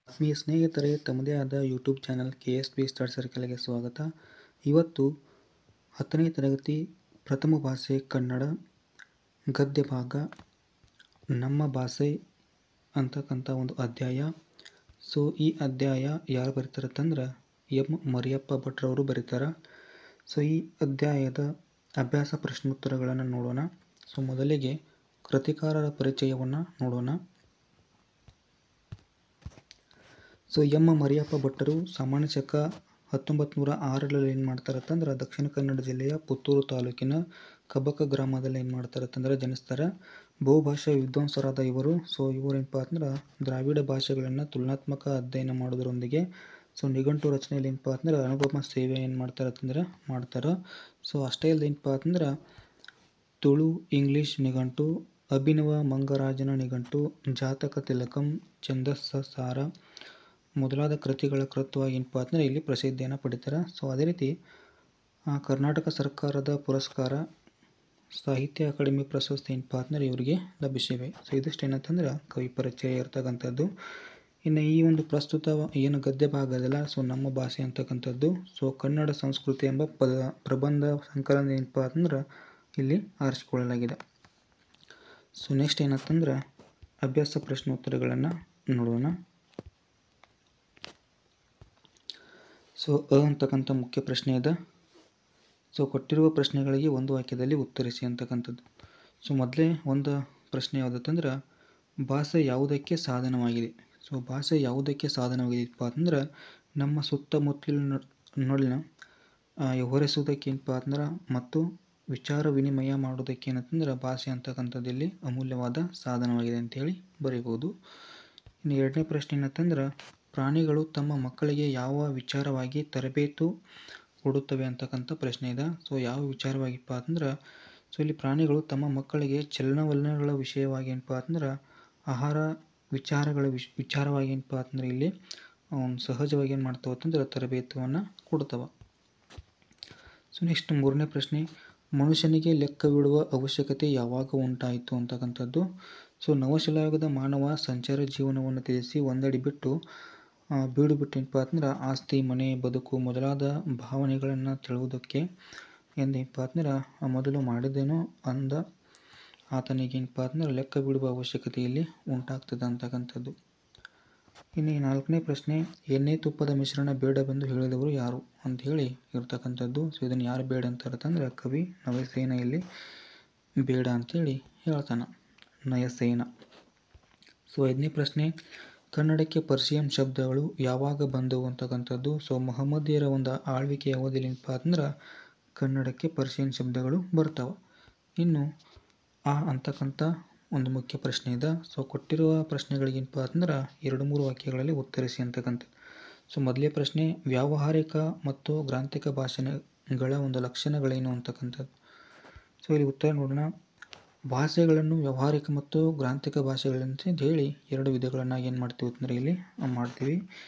ಆತ್ಮೀಯ ಸ್ನೇಹಿತರೆ, ತಮ್ಮದೇ ಆದ ಯೂಟ್ಯೂಬ್ ಚಾನಲ್ KSP ಸ್ಟಡಿ ಸರ್ಕಲ್ಗೆ ಸ್ವಾಗತ. ಇವತ್ತು 10ನೇ ತರಗತಿ ಪ್ರಥಮ ಭಾಷೆ ಕನ್ನಡ ಗದ್ಯ ಭಾಗ ನಮ್ಮ ಭಾಷೆ ಅಂತಕ್ಕಂಥ ಒಂದು ಅಧ್ಯಾಯ. ಸೊ ಈ ಅಧ್ಯಾಯ ಯಾರು ಬರೀತಾರಂತಂದ್ರೆ ಎಂ ಮರಿಯಪ್ಪ ಭಟ್ರವರು ಬರೀತಾರೆ. ಸೊ ಈ ಅಧ್ಯಾಯದ ಅಭ್ಯಾಸ ಪ್ರಶ್ನೋತ್ತರಗಳನ್ನು ನೋಡೋಣ. ಸೊ ಮೊದಲಿಗೆ ಕೃತಿಕಾರರ ಪರಿಚಯವನ್ನು ನೋಡೋಣ. ಸೊ ಎಂ ಮರಿಯಪ್ಪ ಭಟ್ಟರು ಸಾಮಾನ್ಯ ಶಕ 1906ರಲ್ಲಿ ಏನು ಮಾಡ್ತಾರಂತಂದ್ರೆ ದಕ್ಷಿಣ ಕನ್ನಡ ಜಿಲ್ಲೆಯ ಪುತ್ತೂರು ತಾಲೂಕಿನ ಕಬಕ ಗ್ರಾಮದಲ್ಲಿ ಏನು ಮಾಡ್ತಾರಂತಂದ್ರೆ ಜನಿಸ್ತಾರೆ. ಬಹುಭಾಷಾ ವಿದ್ವಾಂಸರಾದ ಇವರು ಏನಪ್ಪ ಅಂದ್ರೆ ದ್ರಾವಿಡ ಭಾಷೆಗಳನ್ನು ತುಲನಾತ್ಮಕ ಅಧ್ಯಯನ ಮಾಡೋದ್ರೊಂದಿಗೆ ನಿಘಂಟು ರಚನೆಯಲ್ಲಿ ಏನಪ್ಪ ಅಂದ್ರೆ ಅನುಪಮ ಸೇವೆ ಏನು ಮಾಡ್ತಾರಂತಂದ್ರೆ ಮಾಡ್ತಾರೆ. ಸೊ ಅಷ್ಟೇ ಅಲ್ಲದೆ ಏನಪ್ಪ ಅಂದ್ರೆ ತುಳು ಇಂಗ್ಲೀಷ್ ನಿಘಂಟು, ಅಭಿನವ ಮಂಗರಾಜನ ನಿಘಂಟು, ಜಾತಕ ತಿಲಕಂ, ಛಂದಸ್ಸ ಸಾರ ಮೊದಲಾದ ಕೃತಿಗಳ ಕೃತವಾಗಿ ಏನಪ್ಪ ಅಂದ್ರೆ ಇಲ್ಲಿ ಪ್ರಸಿದ್ಧಿಯನ್ನು ಪಡಿತಾರೆ. ಸೊ ಅದೇ ರೀತಿ ಕರ್ನಾಟಕ ಸರ್ಕಾರದ ಪುರಸ್ಕಾರ, ಸಾಹಿತ್ಯ ಅಕಾಡೆಮಿ ಪ್ರಶಸ್ತಿ ಏನಪ್ಪ ಅಂದ್ರೆ ಇವರಿಗೆ ಲಭಿಸಿವೆ. ಸೊ ಇದಿಷ್ಟು ಏನಂತಂದ್ರೆ ಕವಿ ಪರಿಚಯ ಇರ್ತಕ್ಕಂಥದ್ದು. ಇನ್ನು ಈ ಒಂದು ಪ್ರಸ್ತುತ ಏನು ಗದ್ಯ ಭಾಗ ಅದಲ್ಲ, ಸೊ ನಮ್ಮ ಭಾಷೆ ಅಂತಕ್ಕಂಥದ್ದು ಕನ್ನಡ ಸಂಸ್ಕೃತಿ ಎಂಬ ಪ್ರಬಂಧ ಸಂಕಲನ ಏನಪ್ಪ ಅಂದ್ರೆ ಇಲ್ಲಿ ಆರಿಸಿಕೊಳ್ಳಲಾಗಿದೆ. ಸೊ ನೆಕ್ಸ್ಟ್ ಏನಂತಂದ್ರೆ ಅಭ್ಯಾಸ ಪ್ರಶ್ನೋತ್ತರಗಳನ್ನು ನೋಡೋಣ. ಸೊ ಅಂತಕ್ಕಂಥ ಮುಖ್ಯ ಪ್ರಶ್ನೆ ಇದೆ. ಸೊ ಕೊಟ್ಟಿರುವ ಪ್ರಶ್ನೆಗಳಿಗೆ ಒಂದು ವಾಕ್ಯದಲ್ಲಿ ಉತ್ತರಿಸಿ ಅಂತಕ್ಕಂಥದ್ದು. ಸೊ ಮೊದಲೇ ಒಂದು ಪ್ರಶ್ನೆ ಯಾವುದಂತಂದ್ರೆ ಭಾಷೆ ಯಾವುದಕ್ಕೆ ಸಾಧನವಾಗಿದೆ. ಸೊ ಭಾಷೆ ಯಾವುದಕ್ಕೆ ಸಾಧನವಾಗಿದೆಪ್ಪ ಅಂದ್ರೆ ನಮ್ಮ ಸುತ್ತಮುತ್ತಲಿನ ವ್ಯವಹರಿಸುವುದಕ್ಕೆ ಏನಪ್ಪ ಅಂದ್ರೆ ಮತ್ತು ವಿಚಾರ ವಿನಿಮಯ ಮಾಡೋದಕ್ಕೆ ಏನಂತಂದ್ರೆ ಭಾಷೆ ಅಂತಕ್ಕಂಥದ್ದು ಇಲ್ಲಿ ಅಮೂಲ್ಯವಾದ ಸಾಧನವಾಗಿದೆ ಅಂತೇಳಿ ಬರೀಬೋದು. ಇನ್ನು ಎರಡನೇ ಪ್ರಶ್ನೆ ಏನಂತಂದ್ರೆ ಪ್ರಾಣಿಗಳು ತಮ್ಮ ಮಕ್ಕಳಿಗೆ ಯಾವ ವಿಚಾರವಾಗಿ ತರಬೇತು ಕೊಡುತ್ತವೆ ಅಂತಕ್ಕಂಥ ಪ್ರಶ್ನೆ ಇದೆ. ಸೊ ಯಾವ ವಿಚಾರವಾಗಿಪ್ಪ ಅಂದ್ರೆ ಇಲ್ಲಿ ಪ್ರಾಣಿಗಳು ತಮ್ಮ ಮಕ್ಕಳಿಗೆ ಚಲನವಲನಗಳ ವಿಷಯವಾಗಿ ಏನಪ್ಪ ಅಂದ್ರೆ ಆಹಾರ ವಿಚಾರಗಳ ವಿಚಾರವಾಗಿ ಏನಪ್ಪ ಅಂದ್ರೆ ಇಲ್ಲಿ ಸಹಜವಾಗಿ ಏನು ಮಾಡ್ತಾವ ಅಂತಂದ್ರೆ ತರಬೇತಿಯನ್ನು ಕೊಡ್ತವೆ. ಸೊ ನೆಕ್ಸ್ಟ್ ಮೂರನೇ ಪ್ರಶ್ನೆ ಮನುಷ್ಯನಿಗೆ ಲೆಕ್ಕವಿಡುವ ಅವಶ್ಯಕತೆ ಯಾವಾಗ ಉಂಟಾಯಿತು ಅಂತಕ್ಕಂಥದ್ದು. ಸೊ ನವಶಿಲಾಯುಗದ ಮಾನವ ಸಂಚಾರ ಜೀವನವನ್ನು ತ್ಯಜಿಸಿ ಒಂದೆಡೆ ಬೀಡು ಬಿಟ್ಟು ಏನಪ್ಪ ಅಂದ್ರೆ ಆಸ್ತಿ ಮನೆ ಬದುಕು ಮೊದಲಾದ ಭಾವನೆಗಳನ್ನು ತಿಳಿಯುವುದಕ್ಕೆ ಏನಪ್ಪ ಅಂದ್ರೆ ಮೊದಲು ಮಾಡಿದೇನೋ ಅಂದ ಆತನಿಗೆ ಏನಪ್ಪ ಅಂದ್ರೆ ಲೆಕ್ಕ ಬಿಡುವ ಅವಶ್ಯಕತೆಯಲ್ಲಿ ಉಂಟಾಗ್ತದೆ ಅಂತಕ್ಕಂಥದ್ದು. ಇನ್ನು ನಾಲ್ಕನೇ ಪ್ರಶ್ನೆ ಎಣ್ಣೆ ತುಪ್ಪದ ಮಿಶ್ರಣ ಬೇಡವೆಂದು ಹೇಳಿದವರು ಯಾರು ಅಂತ ಹೇಳಿ ಇರ್ತಕ್ಕಂಥದ್ದು. ಸೊ ಇದನ್ನು ಯಾರು ಬೇಡ ಅಂತಾರಂತಂದ್ರೆ ಕವಿ ನಯಸೇನ ಇಲ್ಲಿ ಬೇಡ ಅಂತೇಳಿ ಹೇಳ್ತಾನೆ, ನಯಸೇನ. ಸೊ ಐದನೇ ಪ್ರಶ್ನೆ ಕನ್ನಡಕ್ಕೆ ಪರ್ಷಿಯನ್ ಶಬ್ದಗಳು ಯಾವಾಗ ಬಂದವು ಅಂತಕ್ಕಂಥದ್ದು. ಸೊ ಮೊಹಮ್ಮದಿಯರ ಒಂದು ಆಳ್ವಿಕೆಯ ಅವಧಿಯಲ್ಲಿ ಏನಪ್ಪ ಅಂದ್ರೆ ಕನ್ನಡಕ್ಕೆ ಪರ್ಷಿಯನ್ ಶಬ್ದಗಳು ಬರ್ತಾವೆ. ಇನ್ನು ಅಂತಕ್ಕಂಥ ಒಂದು ಮುಖ್ಯ ಪ್ರಶ್ನೆ ಇದೆ. ಸೊ ಕೊಟ್ಟಿರುವ ಪ್ರಶ್ನೆಗಳಿಗೆ ಏನಪ್ಪ ಅಂದ್ರೆ 2-3 ವಾಕ್ಯಗಳಲ್ಲಿ ಉತ್ತರಿಸಿ ಅಂತಕ್ಕಂಥದ್ದು. ಸೊ ಮೊದಲೇ ಪ್ರಶ್ನೆ ವ್ಯಾವಹಾರಿಕ ಮತ್ತು ಗ್ರಾಂಥಿಕ ಭಾಷೆಗಳ ಒಂದು ಲಕ್ಷಣಗಳೇನು ಅಂತಕ್ಕಂಥದ್ದು. ಸೊ ಇಲ್ಲಿ ಉತ್ತರ ನೋಡೋಣ. ಭಾಷೆಗಳನ್ನು ವ್ಯಾವಹಾರಿಕ ಮತ್ತು ಗ್ರಾಂಥಿಕ ಭಾಷೆಗಳಂತ ಹೇಳಿ 2 ವಿಧಗಳನ್ನಾಗಿ ಏನು ಮಾಡ್ತೀವಿ ಅಂದರೆ ಇಲ್ಲಿ ಮಾಡ್ತೀವಿ.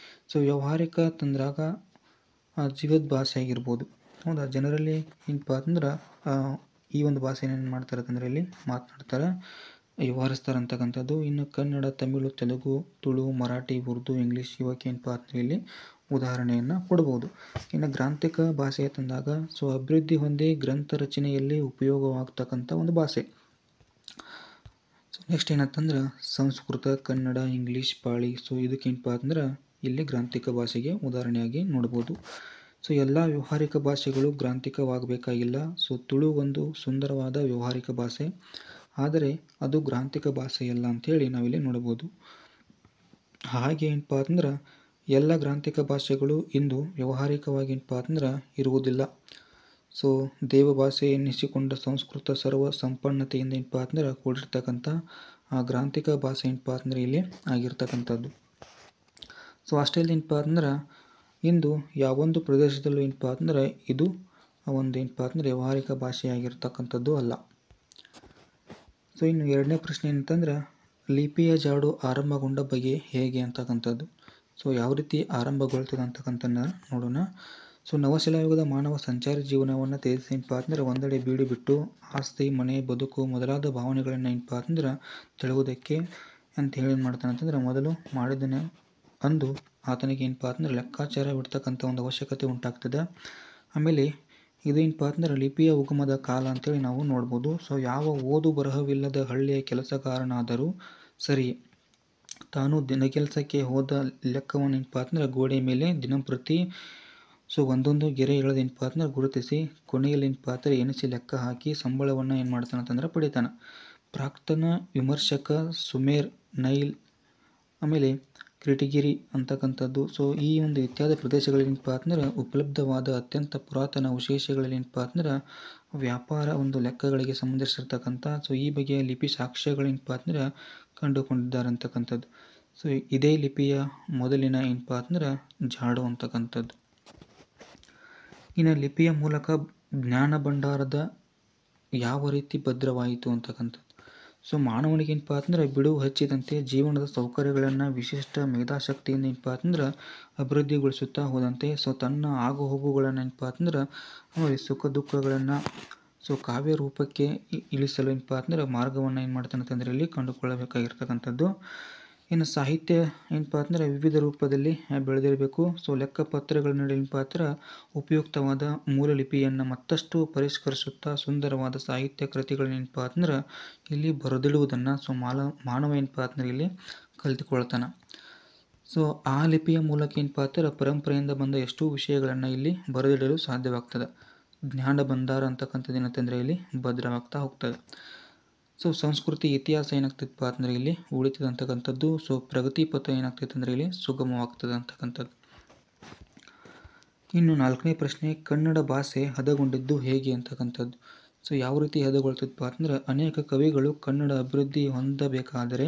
ಸೊ ವ್ಯಾವಹಾರಿಕ ತಂದ್ರಾಗ ಜೀವದ ಭಾಷೆ ಆಗಿರ್ಬೋದು, ಹೌದಾ, ಜನರಲ್ಲಿ ಏನಪ್ಪ ಅಂದ್ರೆ ಈ ಒಂದು ಭಾಷೆನ ಏನು ಮಾಡ್ತಾರೆ ಅಂತಂದರೆ ಇಲ್ಲಿ ಮಾತನಾಡ್ತಾರೆ, ವ್ಯವಹರಿಸ್ತಾರೆ ಅಂತಕ್ಕಂಥದ್ದು. ಇನ್ನು ಕನ್ನಡ, ತಮಿಳು, ತೆಲುಗು, ತುಳು, ಮರಾಠಿ, ಉರ್ದು, ಇಂಗ್ಲೀಷ್ ಇವಕ್ಕೆ ಏನಪ್ಪ ಅಂದರೆ ಇಲ್ಲಿ ಉದಾಹರಣೆಯನ್ನು ಕೊಡ್ಬೋದು. ಇನ್ನು ಗ್ರಾಂಥಿಕ ಭಾಷೆ ತಂದಾಗ ಅಭಿವೃದ್ಧಿ ಹೊಂದಿ ಗ್ರಂಥ ರಚನೆಯಲ್ಲಿ ಉಪಯೋಗವಾಗ್ತಕ್ಕಂಥ ಒಂದು ಭಾಷೆ. ನೆಕ್ಸ್ಟ್ ಏನಂತಂದ್ರೆ ಸಂಸ್ಕೃತ, ಕನ್ನಡ, ಇಂಗ್ಲೀಷ್, ಪಾಳಿ. ಸೊ ಇದಕ್ಕೇನಪ್ಪ ಅಂದ್ರೆ ಇಲ್ಲಿ ಗ್ರಾಂಥಿಕ ಭಾಷೆಗೆ ಉದಾಹರಣೆಯಾಗಿ ನೋಡ್ಬೋದು. ಸೊ ಎಲ್ಲ ವ್ಯಾವಹಾರಿಕ ಭಾಷೆಗಳು ಗ್ರಾಂಥಿಕವಾಗಬೇಕಾಗಿಲ್ಲ. ಸೊ ತುಳು ಒಂದು ಸುಂದರವಾದ ವ್ಯಾವಹಾರಿಕ ಭಾಷೆ, ಆದರೆ ಅದು ಗ್ರಾಂಥಿಕ ಭಾಷೆಯಲ್ಲ ಅಂಥೇಳಿ ನಾವಿಲ್ಲಿ ನೋಡ್ಬೋದು. ಹಾಗೆ ಏನಪ್ಪ ಅಂದ್ರೆ ಎಲ್ಲ ಗ್ರಾಂಥಿಕ ಭಾಷೆಗಳು ಇಂದು ವ್ಯಾವಹಾರಿಕವಾಗಿ ಏನಪ್ಪ ಅಂದ್ರೆ ಇರುವುದಿಲ್ಲ. ಸೊ ದೇವಭಾಷೆ ಎನ್ನಿಸಿಕೊಂಡ ಸಂಸ್ಕೃತ ಸರ್ವ ಸಂಪನ್ನತೆಯಿಂದ ಏನಪ್ಪ ಅಂದ್ರೆ ಕೂಡಿರ್ತಕ್ಕಂಥ ಗ್ರಾಂಥಿಕ ಭಾಷೆ ಏನಪ್ಪ ಅಂದ್ರೆ ಇಲ್ಲಿ ಆಗಿರ್ತಕ್ಕಂಥದ್ದು. ಸೊ ಅಷ್ಟೇ ಏನಪ್ಪ ಅಂದ್ರೆ ಇಂದು ಯಾವೊಂದು ಪ್ರದೇಶದಲ್ಲೂ ಏನಪ್ಪ ಅಂದ್ರೆ ಇದು ಒಂದು ಏನಪ್ಪ ಅಂದ್ರೆ ವ್ಯಾವಹಾರಿಕ ಭಾಷೆಯಾಗಿರ್ತಕ್ಕಂಥದ್ದು ಅಲ್ಲ. ಸೊ ಇನ್ನು ಎರಡನೇ ಪ್ರಶ್ನೆ ಏನಂತಂದ್ರೆ ಲಿಪಿಯ ಜಾಡು ಆರಂಭಗೊಂಡ ಬಗೆ ಹೇಗೆ ಅಂತಕ್ಕಂಥದ್ದು. ಸೊ ಯಾವ ರೀತಿ ಆರಂಭಗೊಳ್ತದೆ ಅಂತಕ್ಕಂಥದ್ದನ್ನ ನೋಡೋಣ. ಸೊ ನವಶಿಲಾಯುಗದ ಮಾನವ ಸಂಚಾರಿ ಜೀವನವನ್ನು ತ್ಯಜಿಸಿ ಏನಪ್ಪ ಅಂದ್ರೆ ಒಂದೆಡೆ ಬೀಡು ಬಿಟ್ಟು ಆಸ್ತಿ ಮನೆ ಬದುಕು ಮೊದಲಾದ ಭಾವನೆಗಳನ್ನು ಏನಪ್ಪ ಅಂದ್ರೆ ತಿಳಿಯುವುದಕ್ಕೆ ಅಂತ ಹೇಳಿ ಏನು ಮಾಡ್ತಾನೆ ಅಂತಂದ್ರೆ ಮೊದಲು ಮಾಡಿದನೇ ಅಂದು ಆತನಿಗೆ ಏನಪ್ಪ ಅಂದ್ರೆ ಲೆಕ್ಕಾಚಾರ ಬಿಡ್ತಕ್ಕಂಥ ಒಂದು ಅವಶ್ಯಕತೆ ಉಂಟಾಗ್ತದೆ. ಆಮೇಲೆ ಇದೇನಪ್ಪ ಅಂದ್ರೆ ಲಿಪಿಯ ಉಗಮದ ಕಾಲ ಅಂತೇಳಿ ನಾವು ನೋಡ್ಬೋದು. ಸೊ ಯಾವ ಓದು ಬರಹವಿಲ್ಲದ ಹಳ್ಳಿಯ ಕೆಲಸಗಾರನಾದರೂ ಸರಿ ತಾನು ದಿನಕೆಲಸಕ್ಕೆ ಹೋದ ಲೆಕ್ಕವನ್ನು ಏನಪ್ಪ ಅಂದ್ರೆ ಗೋಡೆ ಮೇಲೆ ದಿನಂಪ್ರತಿ ಒಂದೊಂದು ಗೆರೆ ಎಳೆದೇನಪ್ಪ ಅಂದ್ರೆ ಗುರುತಿಸಿ ಕೊನೆಯಲ್ಲಿ ಏನಪ್ಪ ಅಂದ್ರೆ ಎಣಿಸಿ ಲೆಕ್ಕ ಹಾಕಿ ಸಂಬಳವನ್ನು ಏನು ಮಾಡ್ತಾನೆ ಅಂತಂದ್ರೆ ಪಡಿತಾನೆ. ಪ್ರಾಕ್ತನ ವಿಮರ್ಶಕ ಸುಮೇರ್, ನೈಲ್, ಆಮೇಲೆ ಕ್ರಿಟಿಗಿರಿ ಅಂತಕ್ಕಂಥದ್ದು. ಸೊ ಈ ಒಂದು ಇತ್ಯಾದಿ ಪ್ರದೇಶಗಳೇನಪ್ಪ ಅಂದ್ರೆ ಉಪಲಬ್ಧವಾದ ಅತ್ಯಂತ ಪುರಾತನ ಅವಶೇಷಗಳಲ್ಲಿ ಏನಪ್ಪ ಅಂದ್ರೆ ವ್ಯಾಪಾರ ಒಂದು ಲೆಕ್ಕಗಳಿಗೆ ಸಂಬಂಧಿಸಿರ್ತಕ್ಕಂಥ ಈ ಬಗೆಯ ಲಿಪಿ ಸಾಕ್ಷ್ಯಗಳೇನಪ್ಪ ಅಂದ್ರೆ ಕಂಡುಕೊಂಡಿದ್ದಾರೆ ಅಂತಕ್ಕಂಥದ್ದು. ಸೊ ಇದೇ ಲಿಪಿಯ ಮೊದಲಿನ ಏನಪ್ಪ ಅಂದ್ರೆ ಜಾಡು ಅಂತಕ್ಕಂಥದ್ದು. ಇನ್ನು ಲಿಪಿಯ ಮೂಲಕ ಜ್ಞಾನ ಭಂಡಾರದ ಯಾವ ರೀತಿ ಭದ್ರವಾಯಿತು ಅಂತಕ್ಕಂಥದ್ದು. ಸೊ ಮಾನವನಿಗೆ ಏನಪ್ಪ ಅಂದ್ರೆ ಬಿಡುವು ಹಚ್ಚಿದಂತೆ ಜೀವನದ ಸೌಕರ್ಯಗಳನ್ನು ವಿಶಿಷ್ಟ ಮೇಧಾಶಕ್ತಿಯಿಂದ ಏನಪ್ಪ ಅಂದ್ರೆ ಅಭಿವೃದ್ಧಿಗೊಳಿಸುತ್ತಾ ಹೋದಂತೆ ತನ್ನ ಆಗು ಹೋಗುಗಳನ್ನು ಏನಪ್ಪ ಅಂದ್ರೆ ಆಮೇಲೆ ಸುಖ ದುಃಖಗಳನ್ನು ಕಾವ್ಯ ರೂಪಕ್ಕೆ ಇಳಿಸಲು ಏನಪ್ಪ ಅಂದ್ರೆ ಮಾರ್ಗವನ್ನು ಏನು ಮಾಡ್ತಾನೆ ಅಂತಂದ್ರೆ ಇಲ್ಲಿ ಕಂಡುಕೊಳ್ಳಬೇಕಾಗಿರ್ತಕ್ಕಂಥದ್ದು. ಇನ್ನು ಸಾಹಿತ್ಯ ಏನಪ್ಪ ಅಂದ್ರೆ ವಿವಿಧ ರೂಪದಲ್ಲಿ ಬೆಳೆದಿರಬೇಕು. ಲೆಕ್ಕಪತ್ರಗಳ ನಡುವೆ ಏನಪ್ಪ ಅಂದ್ರೆ ಉಪಯುಕ್ತವಾದ ಮೂಲ ಲಿಪಿಯನ್ನು ಮತ್ತಷ್ಟು ಪರಿಷ್ಕರಿಸುತ್ತಾ ಸುಂದರವಾದ ಸಾಹಿತ್ಯ ಕೃತಿಗಳನ್ನ ಏನಪ್ಪ ಅಂದ್ರೆ ಇಲ್ಲಿ ಬರೆದಿಡುವುದನ್ನು ಮಾನವ ಏನಪ್ಪ ಅಂದ್ರೆ ಇಲ್ಲಿ ಕಲಿತುಕೊಳ್ತಾನೆ. ಆ ಲಿಪಿಯ ಮೂಲಕ ಏನಪ್ಪ ಅಂದ್ರೆ ಪರಂಪರೆಯಿಂದ ಬಂದ ಎಷ್ಟೋ ವಿಷಯಗಳನ್ನು ಇಲ್ಲಿ ಬರೆದಿಡಲು ಸಾಧ್ಯವಾಗ್ತದೆ. ಜ್ಞಾನ ಭಂಡಾರ ಅಂತಕ್ಕಂಥದ್ದು ಏನಂತಂದ್ರೆ ಇಲ್ಲಿ ಭದ್ರವಾಗ್ತಾ ಹೋಗ್ತದೆ. ಸಂಸ್ಕೃತಿ ಇತಿಹಾಸ ಏನಾಗ್ತದಪ್ಪ ಅಂದ್ರೆ ಇಲ್ಲಿ ಉಳಿತದೆ ಅಂತಕ್ಕಂಥದ್ದು. ಪ್ರಗತಿ ಪಥ ಏನಾಗ್ತೈತೆ ಅಂದ್ರೆ ಇಲ್ಲಿ ಸುಗಮವಾಗ್ತದೆ ಅಂತಕ್ಕಂಥದ್ದು. ಇನ್ನು 4ನೇ ಪ್ರಶ್ನೆ, ಕನ್ನಡ ಭಾಷೆ ಹದಗೊಂಡಿದ್ದು ಹೇಗೆ ಅಂತಕ್ಕಂಥದ್ದು. ಯಾವ ರೀತಿ ಹದಗೊಳ್ತದಪ್ಪ ಅಂದ್ರೆ ಅನೇಕ ಕವಿಗಳು ಕನ್ನಡ ಅಭಿವೃದ್ಧಿ ಹೊಂದಬೇಕಾದರೆ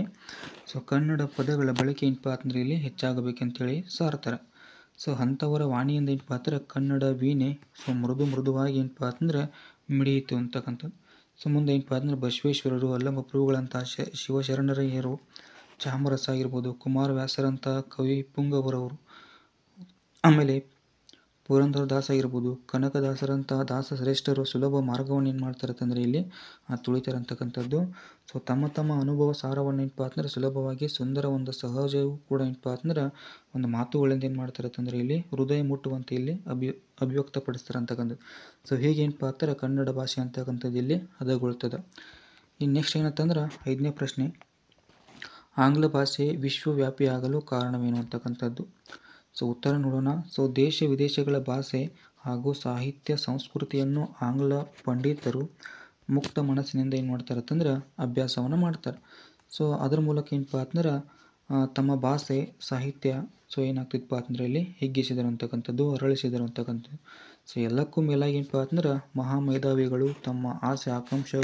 ಕನ್ನಡ ಪದಗಳ ಬಳಕೆ ಏನಪ್ಪ ಅಂದ್ರೆ ಇಲ್ಲಿ ಹೆಚ್ಚಾಗಬೇಕಂತೇಳಿ ಸಾರ್ತಾರೆ. ಅಂಥವರ ವಾಣಿಯಿಂದ ಏನಪ್ಪ ಅಂದ್ರೆ ಕನ್ನಡ ವೀಣೆ ಮೃದುವಾಗಿ ಏನಪ್ಪ ಅಂದ್ರೆ ಮಿಡಿಯಿತು ಅಂತಕ್ಕಂಥದ್ದು. ಮುಂದೆ ಏನಪ್ಪ ಅಂದ್ರೆ ಬಸವೇಶ್ವರರು, ಅಲ್ಲಮ ಪ್ರಭುಗಳಂಥ ಶಿವಶರಣರಯ್ಯರು, ಚಾಮರಸ ಆಗಿರ್ಬೋದು, ಕುಮಾರವ್ಯಾಸರಂಥ ಕವಿ ಪುಂಗವರವರು, ಆಮೇಲೆ ಪುರಂದರದಾಸ ಆಗಿರ್ಬೋದು, ಕನಕದಾಸರಂಥ ದಾಸ ಶ್ರೇಷ್ಠರು ಸುಲಭ ಮಾರ್ಗವನ್ನು ಏನು ಮಾಡ್ತಾರೆ ಅಂತಂದರೆ ಇಲ್ಲಿ ತುಳಿತಾರೆ ಅಂತಕ್ಕಂಥದ್ದು. ತಮ್ಮ ಅನುಭವ ಸಾರವನ್ನು ಏನಪ್ಪ ಅಂದ್ರೆ ಸುಲಭವಾಗಿ ಸುಂದರ ಒಂದು ಸಹಜವೂ ಕೂಡ ಏನಪ್ಪ ಅಂದ್ರೆ ಒಂದು ಮಾತುಗಳಿಂದ ಏನು ಮಾಡ್ತಾರೆ ಅಂತಂದರೆ ಇಲ್ಲಿ ಹೃದಯ ಮುಟ್ಟುವಂತೆ ಇಲ್ಲಿ ಅಭಿವ್ಯಕ್ತಪಡಿಸ್ತಾರೆ ಅಂತಕ್ಕಂಥದ್ದು. ಹೀಗೆ ಏನಪ್ಪ ಅಂದ್ರೆ ಕನ್ನಡ ಭಾಷೆ ಅಂತಕ್ಕಂಥದ್ದು ಇಲ್ಲಿ ಹದಗೊಳ್ತದೆ. ಇನ್ನು ನೆಕ್ಸ್ಟ್ ಏನಂತಂದ್ರೆ 5ನೇ ಪ್ರಶ್ನೆ, ಆಂಗ್ಲ ಭಾಷೆ ವಿಶ್ವವ್ಯಾಪಿಯಾಗಲು ಕಾರಣವೇನು ಅಂತಕ್ಕಂಥದ್ದು. ಉತ್ತರ ನೋಡೋಣ. ದೇಶ ವಿದೇಶಗಳ ಭಾಷೆ ಹಾಗೂ ಸಾಹಿತ್ಯ ಸಂಸ್ಕೃತಿಯನ್ನು ಆಂಗ್ಲ ಪಂಡಿತರು ಮುಕ್ತ ಮನಸ್ಸಿನಿಂದ ಏನು ಮಾಡ್ತಾರೆ ಅಂತಂದ್ರೆ ಅಭ್ಯಾಸವನ್ನು ಮಾಡ್ತಾರೆ. ಅದರ ಮೂಲಕ ಏನಪ್ಪ ಅಂದ್ರೆ ತಮ್ಮ ಭಾಷೆ ಸಾಹಿತ್ಯ ಏನಾಗ್ತಿತ್ತಪ್ಪ ಅಂದ್ರೆ ಇಲ್ಲಿ ಹಿಗ್ಗಿಸಿದರು ಅಂತಕ್ಕಂಥದ್ದು, ಅರಳಿಸಿದರು ಅಂತಕ್ಕಂಥದ್ದು. ಎಲ್ಲಕ್ಕೂ ಮೇಲಾಗಿ ಏನಪ್ಪ ಅಂದ್ರೆ ಮಹಾಮೇಧಾವಿಗಳು ತಮ್ಮ ಆಸೆ ಆಕಾಂಕ್ಷೆ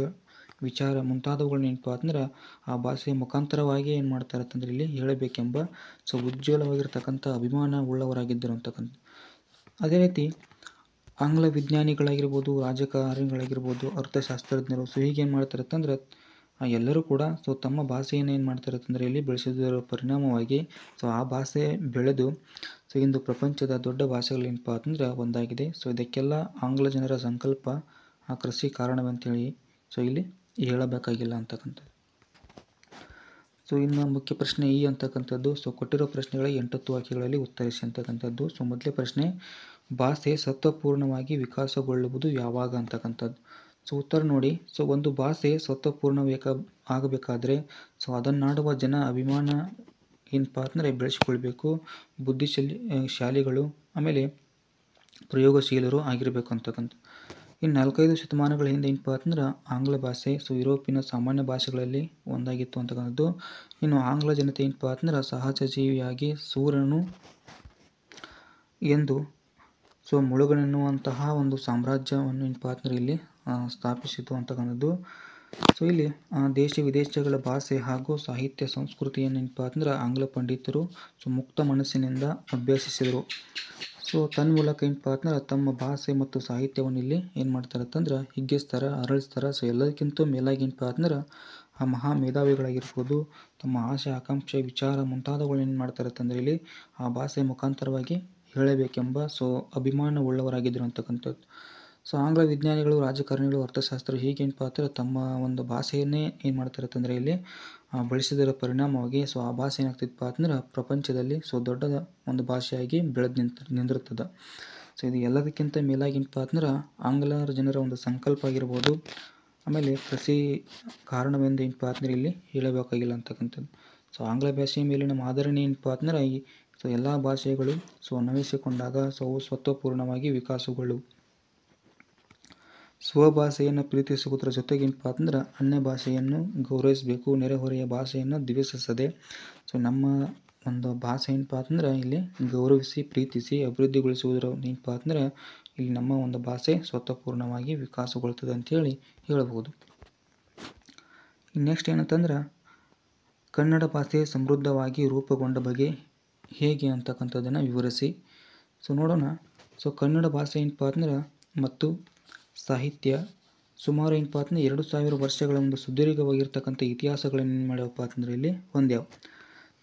ವಿಚಾರ ಮುಂತಾದವುಗಳನ್ನ ಏನಪ್ಪ ಅಂದ್ರೆ ಆ ಭಾಷೆಯ ಮುಖಾಂತರವಾಗಿ ಏನು ಮಾಡ್ತಾರೆ ಅಂತಂದ್ರೆ ಇಲ್ಲಿ ಹೇಳಬೇಕೆಂಬ ಉಜ್ವಲವಾಗಿರ್ತಕ್ಕಂಥ ಅಭಿಮಾನ ಉಳ್ಳವರಾಗಿದ್ದರು ಅಂತಕ್ಕಂಥದ್ದು. ಅದೇ ರೀತಿ ಆಂಗ್ಲ ವಿಜ್ಞಾನಿಗಳಾಗಿರ್ಬೋದು, ರಾಜಕಾರಣಿಗಳಾಗಿರ್ಬೋದು, ಅರ್ಥಶಾಸ್ತ್ರಜ್ಞರು ಹೀಗೆ ಏನು ಮಾಡ್ತಾರೆ ಅಂತಂದ್ರೆ ಎಲ್ಲರೂ ಕೂಡ ತಮ್ಮ ಭಾಷೆಯನ್ನು ಏನು ಮಾಡ್ತಾರೆ ಅಂತಂದರೆ ಇಲ್ಲಿ ಬೆಳೆಸಿದರ ಪರಿಣಾಮವಾಗಿ ಆ ಭಾಷೆ ಬೆಳೆದು ಇಂದು ಪ್ರಪಂಚದ ದೊಡ್ಡ ಭಾಷೆಗಳೇನಪ್ಪ ಅಂತಂದ್ರೆ ಒಂದಾಗಿದೆ. ಇದಕ್ಕೆಲ್ಲ ಆಂಗ್ಲ ಜನರ ಸಂಕಲ್ಪ ಆ ಕೃಷಿ ಕಾರಣವಂತೇಳಿ ಇಲ್ಲಿ ಹೇಳಬೇಕಾಗಿಲ್ಲ ಅಂತಕ್ಕಂಥದ್ದು. ಇನ್ನು ಮುಖ್ಯ ಪ್ರಶ್ನೆ ಈ ಅಂತಕ್ಕಂಥದ್ದು. ಕೊಟ್ಟಿರೋ ಪ್ರಶ್ನೆಗಳಿಗೆ 8 ವಾಕ್ಯಗಳಲ್ಲಿ ಉತ್ತರಿಸಿ ಅಂತಕ್ಕಂಥದ್ದು. ಮೊದಲೇ ಪ್ರಶ್ನೆ, ಭಾಷೆ ಸತ್ವಪೂರ್ಣವಾಗಿ ವಿಕಾಸಗೊಳ್ಳುವುದು ಯಾವಾಗ ಅಂತಕ್ಕಂಥದ್ದು. ಉತ್ತರ ನೋಡಿ. ಒಂದು ಭಾಷೆ ಸತ್ವಪೂರ್ಣ ಆಗಬೇಕಾದ್ರೆ ಅದನ್ನಾಡುವ ಜನ ಅಭಿಮಾನ ಏನಪ್ಪ ಅಂದರೆ ಬೆಳೆಸಿಕೊಳ್ಬೇಕು, ಶಾಲಿಗಳು ಆಮೇಲೆ ಪ್ರಯೋಗಶೀಲರು ಆಗಿರಬೇಕು ಅಂತಕ್ಕಂಥ. ಇನ್ನು 4-5 ಶತಮಾನಗಳ ಹಿಂದೆ ಏನಪ್ಪ ಅಂದ್ರೆ ಆಂಗ್ಲ ಭಾಷೆ ಯುರೋಪಿನ ಸಾಮಾನ್ಯ ಭಾಷೆಗಳಲ್ಲಿ ಒಂದಾಗಿತ್ತು ಅಂತಕ್ಕಂಥದ್ದು. ಇನ್ನು ಆಂಗ್ಲ ಜನತೆ ಏನಪ್ಪ ಅಂದ್ರೆ ಸಹಜ ಜೀವಿಯಾಗಿ ಸೂರ್ಯನು ಎಂದು ಮುಳುಗನೆನ್ನುವಂತಹ ಒಂದು ಸಾಮ್ರಾಜ್ಯವನ್ನು ಏನಪ್ಪ ಅಂದ್ರೆ ಇಲ್ಲಿ ಸ್ಥಾಪಿಸಿತು ಅಂತಕ್ಕಂಥದ್ದು. ಇಲ್ಲಿ ದೇಶ ವಿದೇಶಗಳ ಭಾಷೆ ಹಾಗೂ ಸಾಹಿತ್ಯ ಸಂಸ್ಕೃತಿಯನ್ನು ಏನಪ್ಪ ಅಂದ್ರೆ ಆಂಗ್ಲ ಪಂಡಿತರು ಮುಕ್ತ ಮನಸ್ಸಿನಿಂದ ಅಭ್ಯಸಿಸಿದರು. ತನ್ಮೂಲಕ ಏನಪ್ಪ ಅಂದ್ರೆ ತಮ್ಮ ಭಾಷೆ ಮತ್ತು ಸಾಹಿತ್ಯವನ್ನು ಇಲ್ಲಿ ಏನು ಮಾಡ್ತಾರೆ ಅಂತಂದ್ರೆ ಹಿಗ್ಗಿಸ್ತಾರೆ, ಅರಳಿಸ್ತಾರೆ. ಎಲ್ಲದಕ್ಕಿಂತ ಮೇಲಾಗಿ ಏನಪ್ಪ ಅಂದ್ರೆ ಆ ಮಹಾ ಮೇಧಾವಿಗಳಾಗಿರ್ಬೋದು, ತಮ್ಮ ಆಸೆ ಆಕಾಂಕ್ಷೆ ವಿಚಾರ ಮುಂತಾದವುಗಳನ್ನ ಏನು ಮಾಡ್ತಾರೆ ಅಂತಂದ್ರೆ ಇಲ್ಲಿ ಆ ಭಾಷೆ ಮುಖಾಂತರವಾಗಿ ಹೇಳಬೇಕೆಂಬ ಅಭಿಮಾನವುಳ್ಳವರಾಗಿದ್ದರು ಅಂತಕ್ಕಂಥದ್ದು. ಆಂಗ್ಲ ವಿಜ್ಞಾನಿಗಳು, ರಾಜಕಾರಣಿಗಳು, ಅರ್ಥಶಾಸ್ತ್ರರು ಹೀಗೆ ಏನಪ್ಪ ಅಂದರೆ ತಮ್ಮ ಒಂದು ಭಾಷೆಯನ್ನೇ ಏನು ಮಾಡ್ತಾರೆ ಅಂತಂದರೆ ಇಲ್ಲಿ ಬಳಸಿದರ ಪರಿಣಾಮವಾಗಿ ಆ ಭಾಷೆ ಏನಾಗ್ತಿತ್ತಪ್ಪ ಅಂದ್ರೆ ಪ್ರಪಂಚದಲ್ಲಿ ದೊಡ್ಡದ ಒಂದು ಭಾಷೆಯಾಗಿ ಬೆಳೆದು ನಿಂದಿರ್ತದೆ. ಇದು ಎಲ್ಲದಕ್ಕಿಂತ ಮೇಲಾಗಿ ಏನಪ್ಪ ಅಂದ್ರೆ ಆಂಗ್ಲ ಜನರ ಒಂದು ಸಂಕಲ್ಪ ಆಗಿರ್ಬೋದು, ಆಮೇಲೆ ಕೃಷಿ ಕಾರಣವೆಂದು ಏನಪ್ಪ ಅಂದ್ರೆ ಇಲ್ಲಿ ಹೇಳಬೇಕಾಗಿಲ್ಲ ಅಂತಕ್ಕಂಥದ್ದು. ಆಂಗ್ಲ ಭಾಷೆಯ ಮೇಲಿನ ಆಧರಣೆ ಏನಪ್ಪ ಅಂದ್ರೆ ಎಲ್ಲ ಭಾಷೆಗಳು ಅನ್ವಯಿಸಿಕೊಂಡಾಗ ಅವು ಸ್ವತ್ವಪೂರ್ಣವಾಗಿ ವಿಕಾಸಗಳು. ಸ್ವಭಾಷೆಯನ್ನು ಪ್ರೀತಿಸುವುದರ ಜೊತೆಗೆ ಏನಪ್ಪ ಅಂದ್ರೆ ಅನ್ಯ ಭಾಷೆಯನ್ನು ಗೌರವಿಸಬೇಕು, ನೆರೆಹೊರೆಯ ಭಾಷೆಯನ್ನು ದ್ವೇಷಿಸದೆ ನಮ್ಮ ಒಂದು ಭಾಷೆ ಏನಪ್ಪ ಅಂದ್ರೆ ಇಲ್ಲಿ ಗೌರವಿಸಿ, ಪ್ರೀತಿಸಿ, ಅಭಿವೃದ್ಧಿಗೊಳಿಸುವುದರ ಏನಪ್ಪ ಅಂದ್ರೆ ಇಲ್ಲಿ ನಮ್ಮ ಒಂದು ಭಾಷೆ ಸ್ವತಃಪೂರ್ಣವಾಗಿ ವಿಕಾಸಗೊಳ್ತದೆ ಅಂತೇಳಿ ಹೇಳಬಹುದು. ನೆಕ್ಸ್ಟ್ ಏನಂತಂದ್ರೆ ಕನ್ನಡ ಭಾಷೆ ಸಮೃದ್ಧವಾಗಿ ರೂಪುಗೊಂಡ ಬಗೆ ಹೇಗೆ ಅಂತಕ್ಕಂಥದ್ದನ್ನು ವಿವರಿಸಿ. ನೋಡೋಣ. ಕನ್ನಡ ಭಾಷೆ ಏನಪ್ಪ ಅಂದ್ರೆ ಮತ್ತು ಸಾಹಿತ್ಯ ಸುಮಾರು ಏನಪ್ಪ ಅಂದ್ರೆ 2000 ವರ್ಷಗಳ ಒಂದು ಸುದೀರ್ಘವಾಗಿರ್ತಕ್ಕಂಥ ಇತಿಹಾಸಗಳನ್ನು ಏನು ಮಾಡ್ಯಾವಪ್ಪ ಅಂತಂದ್ರೆ ಇಲ್ಲಿ ಹೊಂದ್ಯಾವ.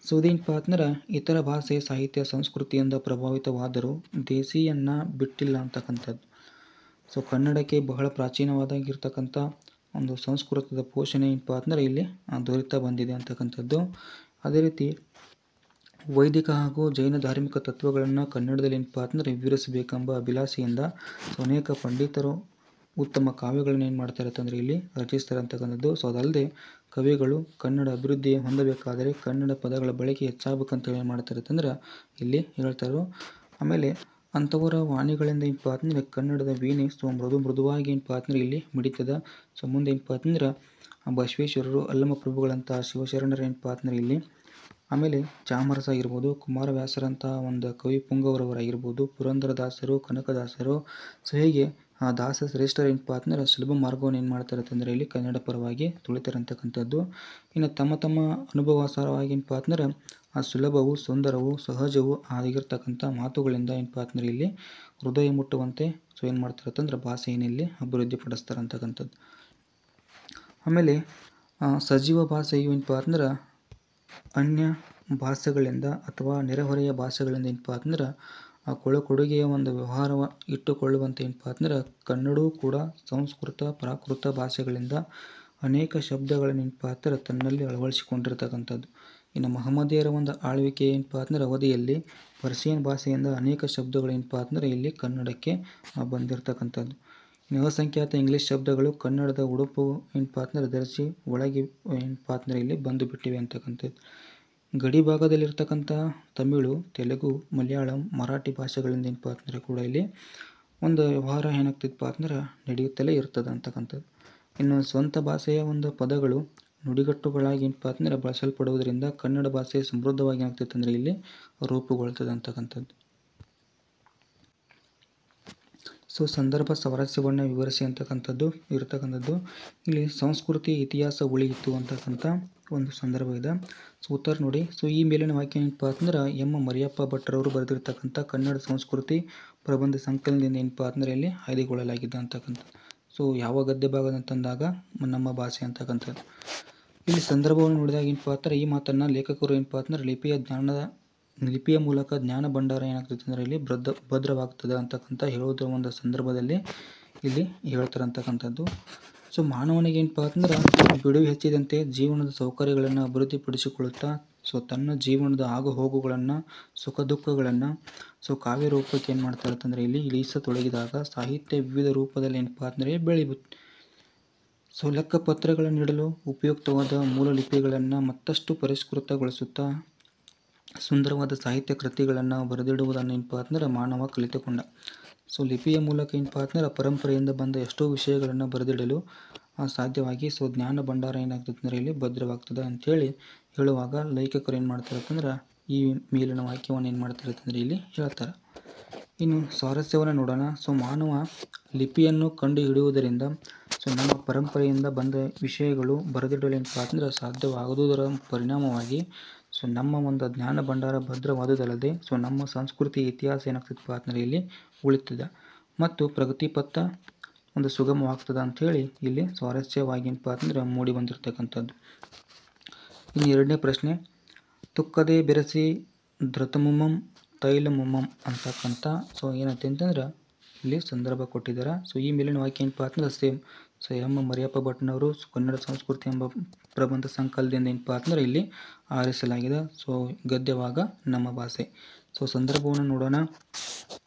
ಇದೇನಪ್ಪ ಅಂದ್ರೆ ಇತರ ಭಾಷೆ, ಸಾಹಿತ್ಯ, ಸಂಸ್ಕೃತಿಯಿಂದ ಪ್ರಭಾವಿತವಾದರೂ ದೇಸಿಯನ್ನು ಬಿಟ್ಟಿಲ್ಲ ಅಂತಕ್ಕಂಥದ್ದು. ಕನ್ನಡಕ್ಕೆ ಬಹಳ ಪ್ರಾಚೀನವಾಗಿರ್ತಕ್ಕಂಥ ಒಂದು ಸಂಸ್ಕೃತದ ಪೋಷಣೆ ಏನಪ್ಪ ಅಂದ್ರೆ ಇಲ್ಲಿ ದೊರೀತಾ ಬಂದಿದೆ ಅಂತಕ್ಕಂಥದ್ದು. ಅದೇ ರೀತಿ ವೈದಿಕ ಹಾಗೂ ಜೈನ ಧಾರ್ಮಿಕ ತತ್ವಗಳನ್ನು ಕನ್ನಡದಲ್ಲಿ ಏನಪ್ಪ ಅಂದ್ರೆ ವಿವರಿಸಬೇಕೆಂಬ ಅಭಿಲಾಷೆಯಿಂದ ಅನೇಕ ಪಂಡಿತರು ಉತ್ತಮ ಕಾವ್ಯಗಳನ್ನು ಏನು ಮಾಡ್ತಾರೆ ಅಂತಂದರೆ ಇಲ್ಲಿ ರಚಿಸ್ತಾರೆ ಅಂತಕ್ಕಂಥದ್ದು. ಅದಲ್ಲದೆ ಕವಿಗಳು ಕನ್ನಡ ಅಭಿವೃದ್ಧಿ ಹೊಂದಬೇಕಾದರೆ ಕನ್ನಡ ಪದಗಳ ಬಳಕೆ ಹೆಚ್ಚಾಗಬೇಕಂತ ಏನು ಮಾಡ್ತಾರೆ ಅಂತಂದ್ರೆ ಇಲ್ಲಿ ಹೇಳ್ತಾರೆ. ಆಮೇಲೆ ಅಂಥವರ ವಾಣಿಗಳಿಂದ ಏನಪ್ಪ ಅಂದ್ರೆ ಕನ್ನಡದ ವೀಣೆ ಮೃದುವಾಗಿ ಏನಪ್ಪ ಅಂದ್ರೆ ಇಲ್ಲಿ ಮಿಡಿತದ. ಮುಂದೆ ಏನಪ್ಪ ಅಂದ್ರೆ ಬಸವೇಶ್ವರರು, ಅಲ್ಲಮ ಪ್ರಭುಗಳಂಥ ಶಿವಶರಣರು ಏನಪ್ಪ ಅಂದ್ರೆ ಇಲ್ಲಿ, ಆಮೇಲೆ ಚಾಮರಸ ಆಗಿರ್ಬೋದು, ಕುಮಾರವ್ಯಾಸರಂಥ ಒಂದು ಕವಿ ಪುಂಗವರವರಾಗಿರ್ಬೋದು, ಪುರಂದರದಾಸರು, ಕನಕದಾಸರು, ಹೀಗೆ ದಾಸ ಶ್ರೇಷ್ಠರು ಏನಪ್ಪ ಅಂದ್ರೆ ಸುಲಭ ಮಾರ್ಗವನ್ನು ಏನು ಮಾಡ್ತಾರೆ ಅಂತಂದರೆ ಇಲ್ಲಿ ಕನ್ನಡ ಪರವಾಗಿ ತುಳಿತಾರೆ ಅಂತಕ್ಕಂಥದ್ದು. ಇನ್ನು ತಮ್ಮ ಅನುಭವಾಸಾರವಾಗಿ ಏನಪ್ಪ ಅಂದ್ರೆ ಸುಲಭವೂ, ಸುಂದರವೂ, ಸಹಜವೂ ಆಗಿರ್ತಕ್ಕಂಥ ಮಾತುಗಳಿಂದ ಏನಪ್ಪ ಅಂದ್ರೆ ಇಲ್ಲಿ ಹೃದಯ ಮುಟ್ಟುವಂತೆ ಏನು ಮಾಡ್ತಾರೆ ಅಂತಂದ್ರೆ ಭಾಷೆಯನ್ನು ಇಲ್ಲಿ ಅಭಿವೃದ್ಧಿ ಪಡಿಸ್ತಾರೆ ಅಂತಕ್ಕಂಥದ್ದು. ಆಮೇಲೆ ಸಜೀವ ಭಾಷೆಯು ಏನಪ್ಪ ಅಂದ್ರೆ ಅನ್ಯ ಭಾಷೆಗಳಿಂದ ಅಥವಾ ನೆರೆಹೊರೆಯ ಭಾಷೆಗಳಿಂದ ಏನಪ್ಪ ಅಂದ್ರೆ ಕೊಡುಗೆಯ ಒಂದು ವ್ಯವಹಾರ ಇಟ್ಟುಕೊಳ್ಳುವಂತೆ ಏನಪ್ಪ ಅಂದ್ರೆ ಕನ್ನಡವೂ ಕೂಡ ಸಂಸ್ಕೃತ, ಪ್ರಾಕೃತ ಭಾಷೆಗಳಿಂದ ಅನೇಕ ಶಬ್ದಗಳನ್ನು ಏನಪ್ಪ ಅಂದ್ರೆ ತನ್ನಲ್ಲಿ ಅಳವಡಿಸಿಕೊಂಡಿರ್ತಕ್ಕಂಥದ್ದು. ಇನ್ನು ಮಹಮ್ಮದಿಯರ ಒಂದು ಆಳ್ವಿಕೆ ಏನಪ್ಪ ಅಂದ್ರೆ ಅವಧಿಯಲ್ಲಿ ಪರ್ಷಿಯನ್ ಭಾಷೆಯಿಂದ ಅನೇಕ ಶಬ್ದಗಳು ಏನಪ್ಪ ಅಂದ್ರೆ ಇಲ್ಲಿ ಕನ್ನಡಕ್ಕೆ ಬಂದಿರತಕ್ಕಂಥದ್ದು. ಇನ್ನು ಅಸಂಖ್ಯಾತ ಇಂಗ್ಲೀಷ್ ಶಬ್ದಗಳು ಕನ್ನಡದ ಉಡುಪು ಏನಪ್ಪ ಅಂದ್ರೆ ಧರಿಸಿ ಒಳಗೆ ಏನಪ್ಪ ಅಂದ್ರೆ ಇಲ್ಲಿ ಬಂದು ಬಿಟ್ಟಿವೆ ಅಂತಕ್ಕಂಥದ್ದು. ಗಡಿ ಭಾಗದಲ್ಲಿರ್ತಕ್ಕಂಥ ತಮಿಳು, ತೆಲುಗು, ಮಲಯಾಳಂ, ಮರಾಠಿ ಭಾಷೆಗಳಿಂದ ಏನಪ್ಪ ಅಂದ್ರೆ ಕೂಡ ಇಲ್ಲಿ ಒಂದು ವ್ಯವಹಾರ ಏನಾಗ್ತಿತ್ತಪ್ಪ ಅಂದ್ರೆ ನಡೆಯುತ್ತಲೇ ಇರ್ತದೆ ಅಂತಕ್ಕಂಥದ್ದು. ಇನ್ನು ಸ್ವಂತ ಭಾಷೆಯ ಒಂದು ಪದಗಳು ನುಡಿಗಟ್ಟುಗಳಾಗಿ ಏನಪ್ಪ ಅಂದ್ರೆ ಬಳಸಲ್ಪಡುವುದರಿಂದ ಕನ್ನಡ ಭಾಷೆ ಸಮೃದ್ಧವಾಗಿ ಏನಾಗ್ತೈತೆ ಅಂದರೆ ಇಲ್ಲಿ ರೂಪುಗೊಳ್ತದೆ ಅಂತಕ್ಕಂಥದ್ದು. ಸಂದರ್ಭ ಸಾಮರಸ್ಯವನ್ನು ವಿವರಿಸಿ ಅಂತಕ್ಕಂಥದ್ದು ಇರತಕ್ಕಂಥದ್ದು. ಇಲ್ಲಿ ಸಂಸ್ಕೃತಿ ಇತಿಹಾಸ ಉಳಿಯಿತು ಅಂತಕ್ಕಂಥ ಒಂದು ಸಂದರ್ಭ ಇದೆ. ಉತ್ತರ ನೋಡಿ. ಈ ಮೇಲಿನ ವಾಕ್ಯ ಏನಪ್ಪ ಅಂದ್ರೆ ಎಂ ಮರಿಯಪ್ಪ ಭಟ್ರವರು ಬರೆದಿರ್ತಕ್ಕಂಥ ಕನ್ನಡ ಸಂಸ್ಕೃತಿ ಪ್ರಬಂಧ ಸಂಕಲನದಿಂದ ಏನಪ್ಪ ಅಂದ್ರೆ ಇಲ್ಲಿ ಆಯ್ದುಕೊಳ್ಳಲಾಗಿದೆ ಅಂತಕ್ಕಂಥದ್ದು. ಯಾವ ಗದ್ಯ ಭಾಗ ಅಂತಂದಾಗ ನಮ್ಮ ಭಾಷೆ ಅಂತಕ್ಕಂಥದ್ದು. ಇಲ್ಲಿ ಸಂದರ್ಭವನ್ನು ನೋಡಿದಾಗ ಏನಪ್ಪ ಅಂದ್ರೆ ಈ ಮಾತನ್ನು ಲೇಖಕರು ಏನಪ್ಪ ಅಂದ್ರೆ ಲಿಪಿಯ ಮೂಲಕ ಜ್ಞಾನ ಭಂಡಾರ ಏನಾಗ್ತದೆ ಅಂದರೆ ಇಲ್ಲಿ ಭದ್ರವಾಗ್ತದೆ ಅಂತಕ್ಕಂಥ ಹೇಳೋದ್ರ ಒಂದು ಸಂದರ್ಭದಲ್ಲಿ ಇಲ್ಲಿ ಹೇಳ್ತಾರೆ ಅಂತಕ್ಕಂಥದ್ದು. ಮಾನವನಿಗೆ ಏನಪ್ಪ ಅಂದ್ರೆ ಬಿಡುವು ಹೆಚ್ಚಿದಂತೆ ಜೀವನದ ಸೌಕರ್ಯಗಳನ್ನು ಅಭಿವೃದ್ಧಿಪಡಿಸಿಕೊಳ್ಳುತ್ತಾ ತನ್ನ ಜೀವನದ ಆಗು ಹೋಗುಗಳನ್ನು, ಸುಖ ದುಃಖಗಳನ್ನು ಕಾವ್ಯ ರೂಪಕ್ಕೆ ಏನು ಮಾಡ್ತಾರೆ ಅಂತಂದರೆ ಇಲ್ಲಿ ಇಳಿಸತೊಡಗಿದಾಗ ಸಾಹಿತ್ಯ ವಿವಿಧ ರೂಪದಲ್ಲಿ ಏನಪ್ಪ ಅಂದರೆ ಬೆಳಿಬೋದು. ಲೆಕ್ಕಪತ್ರಗಳನ್ನು ನೀಡಲು ಉಪಯುಕ್ತವಾದ ಮೂಲ ಲಿಪಿಗಳನ್ನು ಮತ್ತಷ್ಟು ಪರಿಷ್ಕೃತಗೊಳಿಸುತ್ತಾ ಸುಂದರವಾದ ಸಾಹಿತ್ಯ ಕೃತಿಗಳನ್ನು ಬರೆದಿಡುವುದನ್ನು ಏನಪ್ಪ ಅಂದ್ರೆ ಮಾನವ ಕಲಿತುಕೊಂಡ. ಲಿಪಿಯ ಮೂಲಕ ಏನಪ್ಪ ಅಂದ್ರೆ ಪರಂಪರೆಯಿಂದ ಬಂದ ಎಷ್ಟೋ ವಿಷಯಗಳನ್ನು ಬರೆದಿಡಲು ಸಾಧ್ಯವಾಗಿ ಜ್ಞಾನ ಭಂಡಾರ ಏನಾಗ್ತದೆ ಅಂದರೆ ಇಲ್ಲಿ ಭದ್ರವಾಗ್ತದೆ ಅಂಥೇಳಿ ಹೇಳುವಾಗ ಲೇಖಕರು ಏನು ಮಾಡ್ತಾರೆ ಅಂತಂದ್ರೆ ಈ ಮೇಲಿನ ವಾಕ್ಯವನ್ನು ಏನು ಮಾಡ್ತಾರೆ ಅಂತಂದರೆ ಇಲ್ಲಿ ಹೇಳ್ತಾರೆ. ಇನ್ನು ಸ್ವಾರಸ್ಯವನ್ನು ನೋಡೋಣ. ಮಾನವ ಲಿಪಿಯನ್ನು ಕಂಡು ಹಿಡಿಯುವುದರಿಂದ ನಮ್ಮ ಪರಂಪರೆಯಿಂದ ಬಂದ ವಿಷಯಗಳು ಬರೆದಿಡಲು ಏನಪ್ಪ ಅಂದ್ರೆ ಸಾಧ್ಯವಾಗುವುದರ ಪರಿಣಾಮವಾಗಿ ನಮ್ಮ ಒಂದು ಜ್ಞಾನ ಭಂಡಾರ ಭದ್ರವಾದುದಲ್ಲದೆ ನಮ್ಮ ಸಂಸ್ಕೃತಿ ಇತಿಹಾಸ ಏನಾಗ್ತದಪ್ಪ ಅಂದರೆ ಇಲ್ಲಿ ಉಳಿತದೆ ಮತ್ತು ಪ್ರಗತಿ ಪಥ ಒಂದು ಸುಗಮವಾಗ್ತದೆ ಅಂಥೇಳಿ ಇಲ್ಲಿ ಸ್ವಾರಸ್ಯವಾಗಿ ಏನಪ್ಪ ಅಂದ್ರೆ ಮೂಡಿ ಬಂದಿರತಕ್ಕಂಥದ್ದು. ಇನ್ನು ಎರಡನೇ ಪ್ರಶ್ನೆ, ತುಕ್ಕದೆ ಬೆರೆಸಿ ಧೃತಮುಮಂ ತೈಲಮುಮ್ಮಂ ಅಂತಕ್ಕಂಥ ಸೊ ಏನಂತೆ ಅಂತಂದ್ರೆ ಇಲ್ಲಿ ಸಂದರ್ಭ ಕೊಟ್ಟಿದ್ದಾರೆ. ಸೊ ಈ ಮೇಲಿನ ವಾಕ್ಯ ಏನಪ್ಪ ಅಂತಂದ್ರೆ ಸೇಮ್. ಸೊ ಎಂ ಮರಿಯಪ್ಪ ಭಟ್ನವರು ಕನ್ನಡ ಸಂಸ್ಕೃತಿ ಎಂಬ ಪ್ರಬಂಧ ಸಂಕಲನದಿಂದ ಏನಪ್ಪ ಅಂತಂದ್ರೆ ಇಲ್ಲಿ ಆರಿಸಲಾಗಿದೆ. ಸೊ ಗದ್ಯವಾಗ ನಮ್ಮ ಭಾಷೆ. ಸೊ ಸಂದರ್ಭವನ್ನು ನೋಡೋಣ.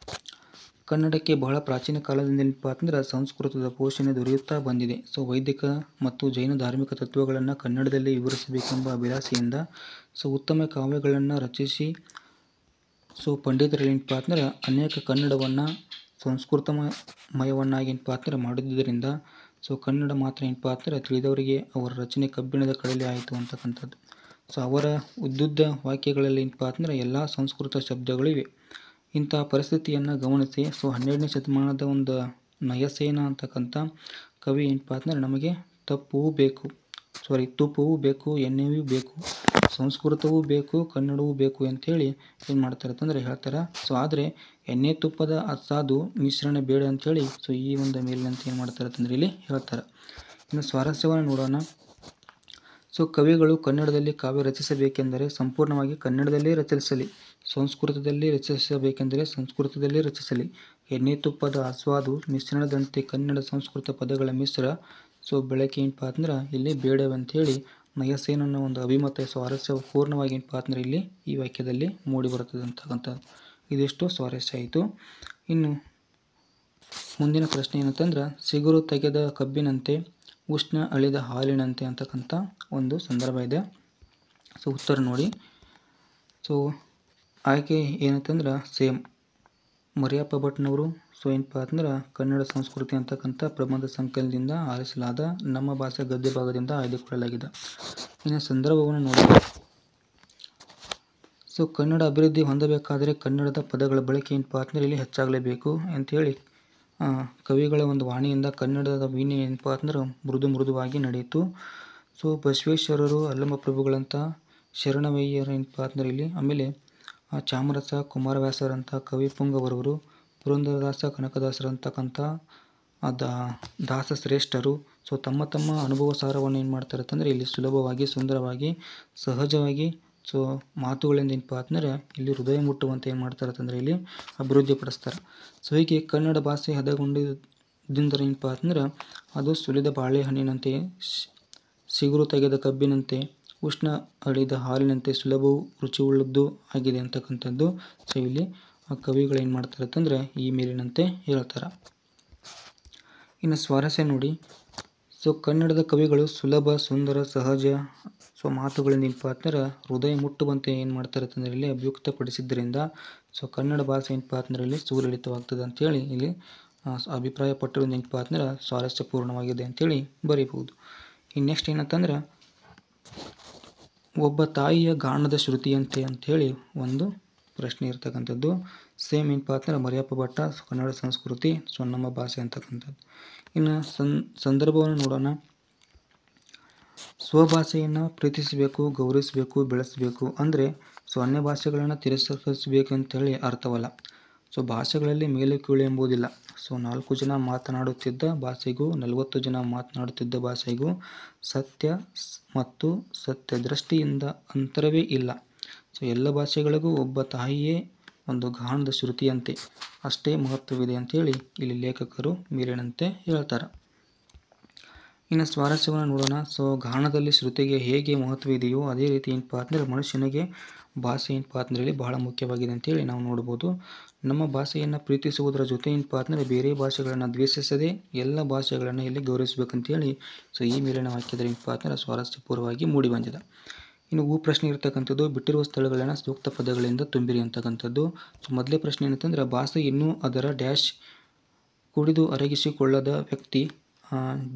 ಕನ್ನಡಕ್ಕೆ ಬಹಳ ಪ್ರಾಚೀನ ಕಾಲದಿಂದ ಏನಪ್ಪ ಅಂತಂದ್ರೆ ಸಂಸ್ಕೃತದ ಪೋಷಣೆ ದೊರೆಯುತ್ತಾ ಬಂದಿದೆ. ಸೊ ವೈದಿಕ ಮತ್ತು ಜೈನ ಧಾರ್ಮಿಕ ತತ್ವಗಳನ್ನು ಕನ್ನಡದಲ್ಲಿ ವಿವರಿಸಬೇಕೆಂಬ ಅಭಿಲಾಷೆಯಿಂದ ಸೊ ಉತ್ತಮ ಕಾವ್ಯಗಳನ್ನು ರಚಿಸಿ ಸೊ ಪಂಡಿತರಲ್ಲಿ ಏನಪ್ಪ ಅಂತಂದ್ರೆ ಅನೇಕ ಕನ್ನಡವನ್ನು ಸಂಸ್ಕೃತಮಯವನ್ನಾಗಿ ಏನಪ್ಪ ಅಂತಂದ್ರೆ ಮಾಡಿದ್ದರಿಂದ ಸೊ ಕನ್ನಡ ಮಾತ್ರ ಏನಪ್ಪ ಅಂತಂದ್ರೆ ತಿಳಿದವರಿಗೆ ಅವರ ರಚನೆ ಕಬ್ಬಿಣದ ಕಡಲೆ ಆಯಿತು ಅಂತಕ್ಕಂಥದ್ದು. ಸೊ ಅವರ ಉದ್ದುದ್ದ ವಾಕ್ಯಗಳಲ್ಲಿ ಏನಪ್ಪ ಅಂತಂದ್ರೆ ಎಲ್ಲ ಸಂಸ್ಕೃತ ಶಬ್ದಗಳಿವೆ. ಇಂತಹ ಪರಿಸ್ಥಿತಿಯನ್ನು ಗಮನಿಸಿ ಸೊ 12ನೇ ಶತಮಾನದ ಒಂದು ನಯಸೇನ ಅಂತಕ್ಕಂಥ ಕವಿ ಏನಪ್ಪ ಅಂತಂದ್ರೆ ನಮಗೆ ತುಪ್ಪವೂ ಬೇಕು ಎಣ್ಣೆಯೂ ಬೇಕು, ಸಂಸ್ಕೃತವೂ ಬೇಕು ಕನ್ನಡವೂ ಬೇಕು ಅಂಥೇಳಿ ಏನು ಮಾಡ್ತಾರೆ ಅಂತಂದರೆ ಹೇಳ್ತಾರೆ. ಸೊ ಆದರೆ ಎಣ್ಣೆ ತುಪ್ಪದ ಅಸಾಧು ಮಿಶ್ರಣ ಬೇಡ ಅಂಥೇಳಿ ಸೊ ಈ ಒಂದು ಮೇಲಿನಂತ ಏನು ಮಾಡ್ತಾರೆ ಅಂತಂದ್ರೆ ಇಲ್ಲಿ ಹೇಳ್ತಾರೆ. ಇನ್ನು ಸ್ವಾರಸ್ಯವನ್ನು ನೋಡೋಣ. ಸೊ ಕವಿಗಳು ಕನ್ನಡದಲ್ಲಿ ಕಾವ್ಯ ರಚಿಸಬೇಕೆಂದರೆ ಸಂಪೂರ್ಣವಾಗಿ ಕನ್ನಡದಲ್ಲೇ ರಚಿಸಲಿ, ಸಂಸ್ಕೃತದಲ್ಲಿ ರಚಿಸಬೇಕೆಂದರೆ ಸಂಸ್ಕೃತದಲ್ಲೇ ರಚಿಸಲಿ. ಎಣ್ಣೆ ತುಪ್ಪದ ಆಸ್ವಾದು ಮಿಶ್ರಣದಂತೆ ಕನ್ನಡ ಸಂಸ್ಕೃತ ಪದಗಳ ಮಿಶ್ರ ಸೊ ಬೆಳಕೆ ಏನಪ್ಪ ಅಂತಂದ್ರೆ ಇಲ್ಲಿ ಬೇಡವಂಥೇಳಿ ನಯಸೇನನ ಒಂದು ಅಭಿಮತ ಸ್ವಾರಸ್ಯ ಪೂರ್ಣವಾಗಿ ಏನಪ್ಪ ಅಂತಂದ್ರೆ ಇಲ್ಲಿ ಈ ವಾಕ್ಯದಲ್ಲಿ ಮೂಡಿ ಬರುತ್ತದೆ ಅಂತಕ್ಕಂಥದ್ದು. ಇದಿಷ್ಟು ಸ್ವಾರಸ್ಯ ಆಯಿತು. ಇನ್ನು ಮುಂದಿನ ಪ್ರಶ್ನೆ ಏನಂತಂದ್ರೆ ಸಿಗುರು ತೆಗೆದ ಕಬ್ಬಿನಂತೆ ಉಷ್ಣ ಅಳಿದ ಹಾಲಿನಂತೆ ಅಂತಕ್ಕಂಥ ಒಂದು ಸಂದರ್ಭ ಇದೆ. ಸೊ ಉತ್ತರ ನೋಡಿ. ಸೊ ಆಯ್ಕೆ ಏನಂತಂದ್ರೆ ಸೇಮ್ ಮರಿಯಪ್ಪ ಭಟ್ನವರು ಸೊ ಏನಪ್ಪ ಅಂತಂದ್ರೆ ಕನ್ನಡ ಸಂಸ್ಕೃತಿ ಅಂತಕ್ಕಂಥ ಪ್ರಬಂಧ ಸಂಕಲನದಿಂದ ಆರಿಸಲಾದ ನಮ್ಮ ಭಾಷೆ ಗದ್ಯ ಭಾಗದಿಂದ ಆಯ್ದುಕೊಳ್ಳಲಾಗಿದೆ. ಇನ್ನು ಸಂದರ್ಭವನ್ನು ನೋಡಿ. ಸೊ ಕನ್ನಡ ಅಭಿವೃದ್ಧಿ ಹೊಂದಬೇಕಾದರೆ ಕನ್ನಡದ ಪದಗಳ ಬಳಕೆ ಏನಪ್ಪ ಅಂತಂದ್ರೆ ಇಲ್ಲಿ ಹೆಚ್ಚಾಗಲೇಬೇಕು ಅಂಥೇಳಿ ಕವಿಗಳ ಒಂದು ವಾಣಿಯಿಂದ ಕನ್ನಡದ ವೀಣೆ ಏನಪ್ಪ ಅಂತಂದ್ರೆ ಮೃದುವಾಗಿ ನಡೆಯಿತು. ಸೊ ಬಸವೇಶ್ವರರು ಅಲ್ಲಮ ಪ್ರಭುಗಳಂಥ ಶರಣವಯ್ಯರು ಏನಪ್ಪ ಅಂತಂದ್ರೆ ಇಲ್ಲಿ ಆಮೇಲೆ ಚಾಮರಸ ಕುಮಾರವ್ಯಾಸರಂಥ ಕವಿ ಪುಂಗವರವರು ಪುರಂದರದಾಸ ಕನಕದಾಸರಂತಕ್ಕಂಥ ದಾಸಶ್ರೇಷ್ಠರು ಸೊ ತಮ್ಮ ಅನುಭವ ಸಾರವನ್ನು ಏನು ಮಾಡ್ತಾರೆ ಅಂತಂದರೆ ಇಲ್ಲಿ ಸುಲಭವಾಗಿ ಸುಂದರವಾಗಿ ಸಹಜವಾಗಿ ಸೊ ಮಾತುಗಳಿಂದ ಏನಪ್ಪ ಅಂತಂದರೆ ಇಲ್ಲಿ ಹೃದಯ ಮುಟ್ಟುವಂತೆ ಏನು ಮಾಡ್ತಾರೆ ಅಂತಂದರೆ ಇಲ್ಲಿ ಅಭಿವೃದ್ಧಿಪಡಿಸ್ತಾರೆ. ಸೊ ಹೀಗೆ ಕನ್ನಡ ಭಾಷೆ ಹದಗೊಂಡಿದ್ದರಿಂದ ಏನಪ್ಪ ಅಂತಂದ್ರೆ ಅದು ಸುಲಿದ ಬಾಳೆಹಣ್ಣಿನಂತೆ, ಸಿಗುರು ತೆಗೆದ ಕಬ್ಬಿನಂತೆ, ಉಷ್ಣ ಅಳಿದ ಹಾಲಿನಂತೆ ಸುಲಭವೂ ರುಚಿಯುಳ್ಳದ್ದು ಆಗಿದೆ ಅಂತಕ್ಕಂಥದ್ದು. ಸೊ ಇಲ್ಲಿ ಕವಿಗಳು ಏನು ಮಾಡ್ತಾರೆ ಅಂತಂದರೆ ಈ ಮೇಲಿನಂತೆ ಹೇಳ್ತಾರೆ. ಇನ್ನು ಸ್ವಾರಸ್ಯ ನೋಡಿ. ಸೊ ಕನ್ನಡದ ಕವಿಗಳು ಸುಲಭ ಸುಂದರ ಸಹಜ ಸೊ ಮಾತುಗಳಿಂದ ಏನಪ್ಪ ಅಂತಂದ್ರೆ ಹೃದಯ ಮುಟ್ಟುವಂತೆ ಏನು ಮಾಡ್ತಾರೆ ಅಂತಂದರೆ ಇಲ್ಲಿ ಅಭಿವ್ಯಕ್ತಪಡಿಸಿದ್ದರಿಂದ ಸೊ ಕನ್ನಡ ಭಾಷೆ ಏನಪ್ಪ ಅಂತಂದ್ರೆ ಇಲ್ಲಿ ಸುಲಲಿತವಾಗ್ತದೆ ಅಂಥೇಳಿ ಇಲ್ಲಿ ಅಭಿಪ್ರಾಯಪಟ್ಟಿರೋದು ಏನಪ್ಪ ಅಂತಂದ್ರೆ ಸ್ವಾರಸ್ಯಪೂರ್ಣವಾಗಿದೆ ಅಂಥೇಳಿ ಬರೀಬಹುದು. ಇನ್ನು ನೆಕ್ಸ್ಟ್ ಏನಂತಂದ್ರೆ ಒಬ್ಬ ತಾಯಿಯ ಗಾನದ ಶ್ರುತಿಯಂತೆ ಅಂಥೇಳಿ ಒಂದು ಪ್ರಶ್ನೆ ಇರ್ತಕ್ಕಂಥದ್ದು. ಸೇಮ್ ಏನಪ್ಪ ಅಂತಂದ್ರೆ ಮರಿಯಪ್ಪ ಭಟ್ಟ ಕನ್ನಡ ಸಂಸ್ಕೃತಿ ಸೊ ನಮ್ಮ ಭಾಷೆ ಅಂತಕ್ಕಂಥದ್ದು. ಇನ್ನು ಸಂದರ್ಭವನ್ನು ನೋಡೋಣ. ಸ್ವಭಾಷೆಯನ್ನು ಪ್ರೀತಿಸಬೇಕು, ಗೌರವಿಸಬೇಕು, ಬೆಳೆಸಬೇಕು ಅಂದರೆ ಸೊ ಅನ್ಯ ಭಾಷೆಗಳನ್ನು ತಿರಸ್ಕರಿಸಬೇಕು ಅಂತೇಳಿ ಅರ್ಥವಲ್ಲ. ಸೊ ಭಾಷೆಗಳಲ್ಲಿ ಮೇಲೆ ಕೀಳು ಎಂಬುದಿಲ್ಲ. ಸೊ 4 ಜನ ಮಾತನಾಡುತ್ತಿದ್ದ ಭಾಷೆಗೂ 40 ಜನ ಮಾತನಾಡುತ್ತಿದ್ದ ಭಾಷೆಗೂ ಸತ್ಯ ಮತ್ತು ಸತ್ಯದೃಷ್ಟಿಯಿಂದ ಅಂತರವೇ ಇಲ್ಲ. ಸೊ ಎಲ್ಲ ಭಾಷೆಗಳಿಗೂ ಒಬ್ಬ ತಾಯಿಯೇ ಒಂದು ಗಾನದ ಶ್ರುತಿಯಂತೆ ಅಷ್ಟೇ ಮಹತ್ವವಿದೆ ಅಂಥೇಳಿ ಇಲ್ಲಿ ಲೇಖಕರು ಮೇಲಿನಂತೆ ಹೇಳ್ತಾರೆ. ಇನ್ನು ಸ್ವಾರಸ್ಯವನ್ನು ನೋಡೋಣ. ಸೊ ಗಾನದಲ್ಲಿ ಶ್ರುತಿಗೆ ಹೇಗೆ ಮಹತ್ವ ಇದೆಯೋ ಅದೇ ರೀತಿ ಏನಪ್ಪ ಅಂತಂದರೆ ಮನುಷ್ಯನಿಗೆ ಭಾಷೆ ಏನಪ್ಪ ಅಂತಂದ್ರೆ ಇಲ್ಲಿ ಬಹಳ ಮುಖ್ಯವಾಗಿದೆ ಅಂತೇಳಿ ನಾವು ನೋಡ್ಬೋದು. ನಮ್ಮ ಭಾಷೆಯನ್ನು ಪ್ರೀತಿಸುವುದರ ಜೊತೆ ಏನಪ್ಪ ಅಂತಂದರೆ ಬೇರೆ ಭಾಷೆಗಳನ್ನು ದ್ವೇಷಿಸದೆ ಎಲ್ಲ ಭಾಷೆಗಳನ್ನು ಇಲ್ಲಿ ಗೌರವಿಸಬೇಕಂತೇಳಿ ಸೊ ಈ ಮೇಲಿನ ವಾಕ್ಯದಲ್ಲಿ ಏನಪ್ಪ ಅಂತಂದರೆ ಸ್ವಾರಸ್ಯಪೂರ್ವವಾಗಿ ಮೂಡಿ ಬಂದಿದೆ. ಇನ್ನು ಪ್ರಶ್ನೆ ಇರ್ತಕ್ಕಂಥದ್ದು ಬಿಟ್ಟಿರುವ ಸ್ಥಳಗಳನ್ನು ಸೂಕ್ತ ಪದಗಳಿಂದ ತುಂಬಿರಿ ಅಂತಕ್ಕಂಥದ್ದು. ಸೊ ಮೊದಲೇ ಪ್ರಶ್ನೆ ಏನಂತಂದ್ರೆ ಭಾಷೆ ಇನ್ನೂ ಅದರ ಡ್ಯಾಶ್ ಕುಡಿದು ಅರಗಿಸಿಕೊಳ್ಳದ ವ್ಯಕ್ತಿ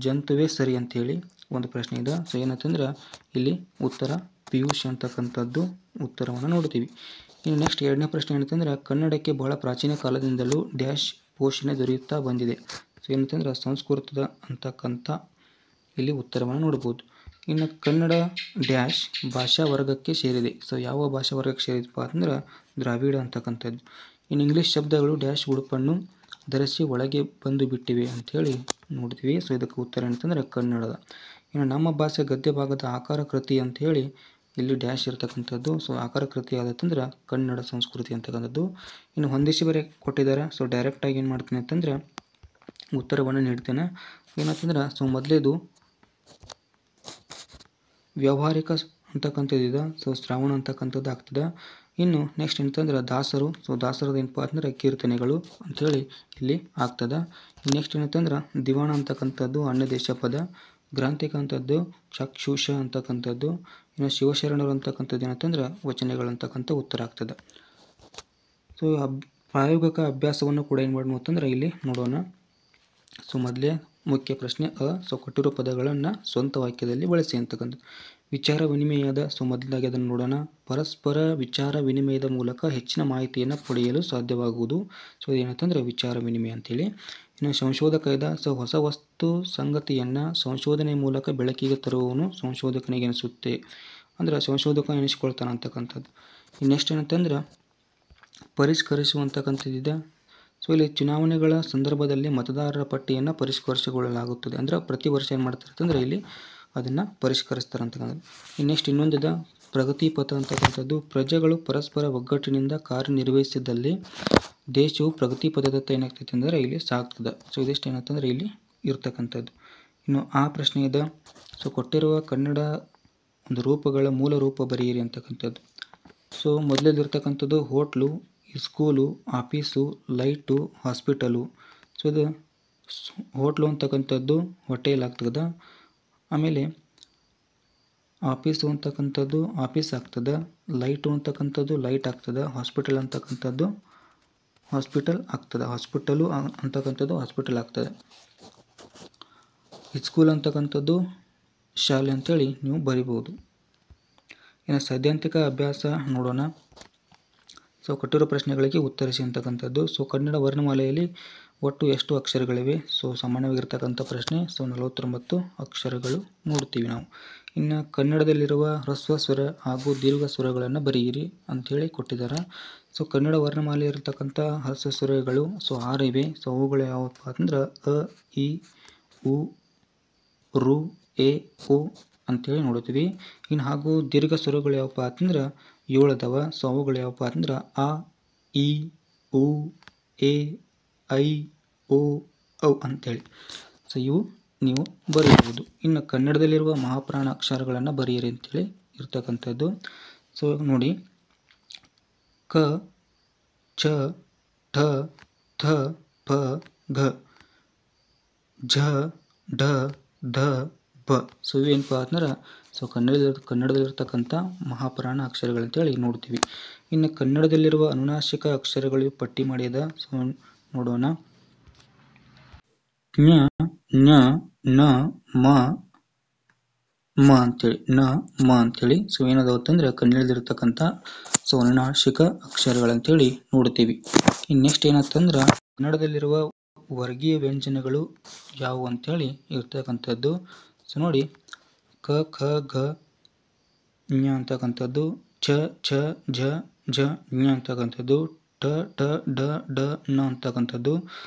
ಜಂತುವೇ ಸರಿ ಅಂಥೇಳಿ ಒಂದು ಪ್ರಶ್ನೆ ಇದೆ. ಸೊ ಏನಂತಂದ್ರೆ ಇಲ್ಲಿ ಉತ್ತರ ಪಿಯೂಷ್ ಅಂತಕ್ಕಂಥದ್ದು ಉತ್ತರವನ್ನು ನೋಡ್ತೀವಿ. ಇನ್ನು ನೆಕ್ಸ್ಟ್ ಎರಡನೇ ಪ್ರಶ್ನೆ ಏನಂತಂದ್ರೆ ಕನ್ನಡಕ್ಕೆ ಬಹಳ ಪ್ರಾಚೀನ ಕಾಲದಿಂದಲೂ ಡ್ಯಾಶ್ ಪೋಷಣೆ ದೊರೆಯುತ್ತಾ ಬಂದಿದೆ. ಸೊ ಏನಂತಂದ್ರೆ ಸಂಸ್ಕೃತದ ಅಂತಕ್ಕಂಥ ಇಲ್ಲಿ ಉತ್ತರವನ್ನು ನೋಡ್ಬೋದು. ಇನ್ನು ಕನ್ನಡ ಡ್ಯಾಶ್ ಭಾಷಾ ವರ್ಗಕ್ಕೆ ಸೇರಿದೆ. ಸೊ ಯಾವ ಭಾಷಾ ವರ್ಗಕ್ಕೆ ಸೇರಿದಪ್ಪ ಅಂತಂದ್ರೆ ದ್ರಾವಿಡ ಅಂತಕ್ಕಂಥದ್ದು. ಇನ್ನು ಇಂಗ್ಲೀಷ್ ಶಬ್ದಗಳು ಡ್ಯಾಶ್ ಉಡುಪನ್ನು ಧರಿಸಿ ಒಳಗೆ ಬಂದು ಬಿಟ್ಟಿವೆ ಅಂಥೇಳಿ ನೋಡ್ತೀವಿ. ಸೊ ಇದಕ್ಕೆ ಉತ್ತರ ಏನಂತಂದರೆ ಕನ್ನಡದ. ಇನ್ನು ನಮ್ಮ ಭಾಷೆ ಗದ್ಯ ಭಾಗದ ಆಕಾರ ಕೃತಿ ಅಂಥೇಳಿ ಇಲ್ಲಿ ಡ್ಯಾಶ್ ಇರ್ತಕ್ಕಂಥದ್ದು. ಸೊ ಆಕಾರಕೃತಿ ಯಾವುದಂತಂದ್ರೆ ಕನ್ನಡ ಸಂಸ್ಕೃತಿ ಅಂತಕ್ಕಂಥದ್ದು. ಇನ್ನು ಹೊಂದಿಸಿ ಬರೆ ಕೊಟ್ಟಿದ್ದಾರೆ. ಸೊ ಡೈರೆಕ್ಟಾಗಿ ಏನು ಮಾಡ್ತೀನಿ ಅಂತಂದ್ರೆ ಉತ್ತರವನ್ನು ನೀಡ್ತೇನೆ. ಏನಂತಂದ್ರೆ ಸೊ ಮೊದಲೇದು ವ್ಯಾವಹಾರಿಕ ಅಂತಕ್ಕಂಥದ್ದು. ಸೊ ಶ್ರಾವಣ ಅಂತಕ್ಕಂಥದ್ದು ಆಗ್ತದೆ. ಇನ್ನು ನೆಕ್ಸ್ಟ್ ಏನಂತಂದ್ರೆ ದಾಸರು. ಸೊ ದಾಸರದ ಏನಪ್ಪ ಅಂತಂದ್ರೆ ಕೀರ್ತನೆಗಳು ಅಂಥೇಳಿ ಇಲ್ಲಿ ಆಗ್ತದೆ. ನೆಕ್ಸ್ಟ್ ಏನಂತಂದ್ರೆ ದಿವಾಣ ಅಂತಕ್ಕಂಥದ್ದು ಅನ್ಯ ದೇಶ ಪದ. ಗ್ರಾಂಥಿಕ ಅಂತದ್ದು ಚಕ್ಷುಷ ಅಂತಕ್ಕಂಥದ್ದು. ಇನ್ನು ಶಿವಶರಣರು ಅಂತಕ್ಕಂಥದ್ದು ಏನಂತಂದ್ರೆ ವಚನಗಳು ಅಂತಕ್ಕಂಥ ಉತ್ತರ ಆಗ್ತದೆ. ಸೊ ಪ್ರಾಯೋಗಿಕ ಅಭ್ಯಾಸವನ್ನು ಕೂಡ ಏನು ಮಾಡೋಣ ಅಂತಂದ್ರೆ ಇಲ್ಲಿ ನೋಡೋಣ. ಸೊ ಮೊದಲೇ ಮುಖ್ಯ ಪ್ರಶ್ನೆ ಸೊ ಕೊಟ್ಟಿರೋ ಪದಗಳನ್ನು ಸ್ವಂತ ವಾಕ್ಯದಲ್ಲಿ ಬಳಸಿ ಅಂತಕ್ಕಂಥದ್ದು. ವಿಚಾರ ವಿನಿಮಯದ. ಸೊ ಮೊದಲಾಗಿ ಅದನ್ನು ನೋಡೋಣ. ಪರಸ್ಪರ ವಿಚಾರ ವಿನಿಮಯದ ಮೂಲಕ ಹೆಚ್ಚಿನ ಮಾಹಿತಿಯನ್ನು ಪಡೆಯಲು ಸಾಧ್ಯವಾಗುವುದು. ಸೊ ಏನಂತಂದ್ರೆ ವಿಚಾರ ವಿನಿಮಯ ಅಂತೇಳಿ. ಇನ್ನು ಸಂಶೋಧಕ ಇದ್ದ. ಸೊ ಹೊಸ ವಸ್ತು ಸಂಗತಿಯನ್ನು ಸಂಶೋಧನೆ ಮೂಲಕ ಬೆಳಕಿಗೆ ತರುವವನು ಸಂಶೋಧಕನಿಗೆ ಅನಿಸುತ್ತೆ. ಅಂದ್ರೆ ಸಂಶೋಧಕ ಎನಿಸ್ಕೊಳ್ತಾನೆ ಅಂತಕ್ಕಂಥದ್ದು. ನೆಕ್ಸ್ಟ್ ಏನಂತಂದ್ರೆ ಪರಿಷ್ಕರಿಸುವಂತಕ್ಕಂಥದ್ದಿದೆ. ಸೊ ಇಲ್ಲಿ ಚುನಾವಣೆಗಳ ಸಂದರ್ಭದಲ್ಲಿ ಮತದಾರರ ಪಟ್ಟಿಯನ್ನು ಪರಿಷ್ಕರಿಸಿಕೊಳ್ಳಲಾಗುತ್ತದೆ. ಅಂದ್ರೆ ಪ್ರತಿ ವರ್ಷ ಏನು ಮಾಡ್ತಾರೆ ಅಂತಂದ್ರೆ ಇಲ್ಲಿ ಅದನ್ನು ಪರಿಷ್ಕರಿಸ್ತಾರೆ ಅಂತಕ್ಕಂಥದ್ದು. ನೆಕ್ಸ್ಟ್ ಇನ್ನೊಂದಿದೆ ಪ್ರಗತಿ ಪಥ ಅಂತಕ್ಕಂಥದ್ದು. ಪ್ರಜೆಗಳು ಪರಸ್ಪರ ಒಗ್ಗಟ್ಟಿನಿಂದ ಕಾರ್ಯನಿರ್ವಹಿಸಿದಲ್ಲಿ ದೇಶವು ಪ್ರಗತಿ ಪಥದತ್ತ ಏನಾಗ್ತೈತೆ ಅಂದರೆ ಇಲ್ಲಿ ಸಾಗ್ತದೆ. ಸೊ ಇದಿಷ್ಟು ಏನಂತಂದ್ರೆ ಇಲ್ಲಿ ಇರ್ತಕ್ಕಂಥದ್ದು. ಇನ್ನು ಆ ಪ್ರಶ್ನೆ ಇದೆ. ಸೊ ಕೊಟ್ಟಿರುವ ಕನ್ನಡ ಒಂದು ರೂಪಗಳ ಮೂಲ ರೂಪ ಬರೆಯಿರಿ ಅಂತಕ್ಕಂಥದ್ದು. ಸೊ ಮೊದಲೇದಿರ್ತಕ್ಕಂಥದ್ದು hotel, school, office, light, hospital. So ಇದು ಹೋಟ್ಲು ಅಂತಕ್ಕಂಥದ್ದು ಹೋಟೆಲ್ ಆಗ್ತದೆ. ಆಮೇಲೆ ಆಫೀಸು ಅಂತಕ್ಕಂಥದ್ದು ಆಫೀಸ್ ಆಗ್ತದೆ. ಲೈಟು ಅಂತಕ್ಕಂಥದ್ದು ಲೈಟ್ ಆಗ್ತದೆ. ಹಾಸ್ಪಿಟಲ್ ಅಂತಕ್ಕಂಥದ್ದು ಹಾಸ್ಪಿಟಲ್ ಆಗ್ತದೆ. ಹಾಸ್ಪಿಟಲು ಅಂತಕ್ಕಂಥದ್ದು ಹಾಸ್ಪಿಟಲ್ ಆಗ್ತದೆ. ಸ್ಕೂಲ್ ಅಂತಕ್ಕಂಥದ್ದು ಶಾಲೆ ಅಂತೇಳಿ ನೀವು ಬರಿಬೋದು. ಇನ್ನು ಸೈದ್ಧಾಂತಿಕ ಅಭ್ಯಾಸ ನೋಡೋಣ. ಸೊ ಕೊಟ್ಟಿರೋ ಪ್ರಶ್ನೆಗಳಿಗೆ ಉತ್ತರಿಸಿ ಅಂತಕ್ಕಂಥದ್ದು. ಸೊ ಕನ್ನಡ ವರ್ಣಮಾಲೆಯಲ್ಲಿ ಒಟ್ಟು ಎಷ್ಟು ಅಕ್ಷರಗಳಿವೆ? ಸೊ ಸಾಮಾನ್ಯವಾಗಿರ್ತಕ್ಕಂಥ ಪ್ರಶ್ನೆ. ಸೊ 49 ಅಕ್ಷರಗಳು ನೋಡ್ತೀವಿ ನಾವು. ಇನ್ನು ಕನ್ನಡದಲ್ಲಿರುವ ಹ್ರಸ್ವ ಸ್ವರ ಹಾಗೂ ದೀರ್ಘ ಸ್ವರಗಳನ್ನು ಬರೆಯಿರಿ ಅಂಥೇಳಿ ಕೊಟ್ಟಿದ್ದಾರೆ. ಸೊ ಕನ್ನಡ ವರ್ಣಮಾಲೆ ಇರತಕ್ಕಂಥ ಹ್ರಸ್ವ ಸ್ವರಗಳು ಸೊ 6 ಇವೆ. ಸೊ ಅವುಗಳು ಯಾವಪ್ಪ ಅಂದ್ರೆ ಅ, ಇ, ಉ, ರು, ಎ, ಓ ಅಂಥೇಳಿ ನೋಡ್ತೀವಿ. ಇನ್ನು ಹಾಗೂ ದೀರ್ಘ ಸ್ವರಗಳು ಯಾವಪ್ಪ ಅಂತಂದ್ರೆ 7 ಅದಾವ. ಸೊ ಅವುಗಳು ಯಾವಪ್ಪ ಅಂದ್ರೆ ಆ, ಇ, ಉ, ಎ, ಐ, ಓ, ಔ ಅಂಥೇಳಿ. ಸೊ ಇವು ನೀವು ಬರೆಯಬಹುದು. ಇನ್ನು ಕನ್ನಡದಲ್ಲಿರುವ ಮಹಾಪ್ರಾಣ ಅಕ್ಷರಗಳನ್ನು ಬರೆಯಿರಿ ಅಂತೇಳಿ ಇರ್ತಕ್ಕಂಥದ್ದು. ಸೊ ನೋಡಿ ಕ, ಚ, ಠ, ಥ, ಪ, ಘ, ಝ, ಢ, ಧ, ಬ. ಸೊ ಇವೇನಪ್ಪ ಅಂದ್ರೆ ಸೊ ಕನ್ನಡದಲ್ಲಿರ್ತಕ್ಕಂಥ ಮಹಾಪ್ರಾಣ ಅಕ್ಷರಗಳಂತೇಳಿ ನೋಡ್ತೀವಿ. ಇನ್ನು ಕನ್ನಡದಲ್ಲಿರುವ ಅನುನಾಸಿಕ ಅಕ್ಷರಗಳು ಪಟ್ಟಿ ಮಾಡಿದ. ಸೊ ನೋಡೋಣ. ಞ, ಞ, ನ, ಮ, ಮ ಅಂತೇಳಿ ನ, ಮ ಅಂತೇಳಿ. ಸೊ ಏನದಾವತ್ತಂದ್ರೆ ಕನ್ನಡದಲ್ಲಿರ್ತಕ್ಕಂಥ ಸೊ ಅನುನಾಸಿಕ ಅಕ್ಷರಗಳಂತೇಳಿ ನೋಡ್ತೀವಿ. ಇನ್ನು ನೆಕ್ಸ್ಟ್ ಏನಂತಂದ್ರೆ ಕನ್ನಡದಲ್ಲಿರುವ ವರ್ಗೀಯ ವ್ಯಂಜನಗಳು ಯಾವುವು ಅಂತೇಳಿ ಇರ್ತಕ್ಕಂಥದ್ದು. ಸೊ ನೋಡಿ ಕ, ಖ, ಗ, ಞ ಅಂತಕ್ಕಂಥದ್ದು. ಚ, ಛ, ಝ, ಝ, ಞ ಅಂತಕ್ಕಂಥದ್ದು. ಟ, ಠ, ಡ, ಡ, ನ ಅಂತಕ್ಕಂಥದ್ದು.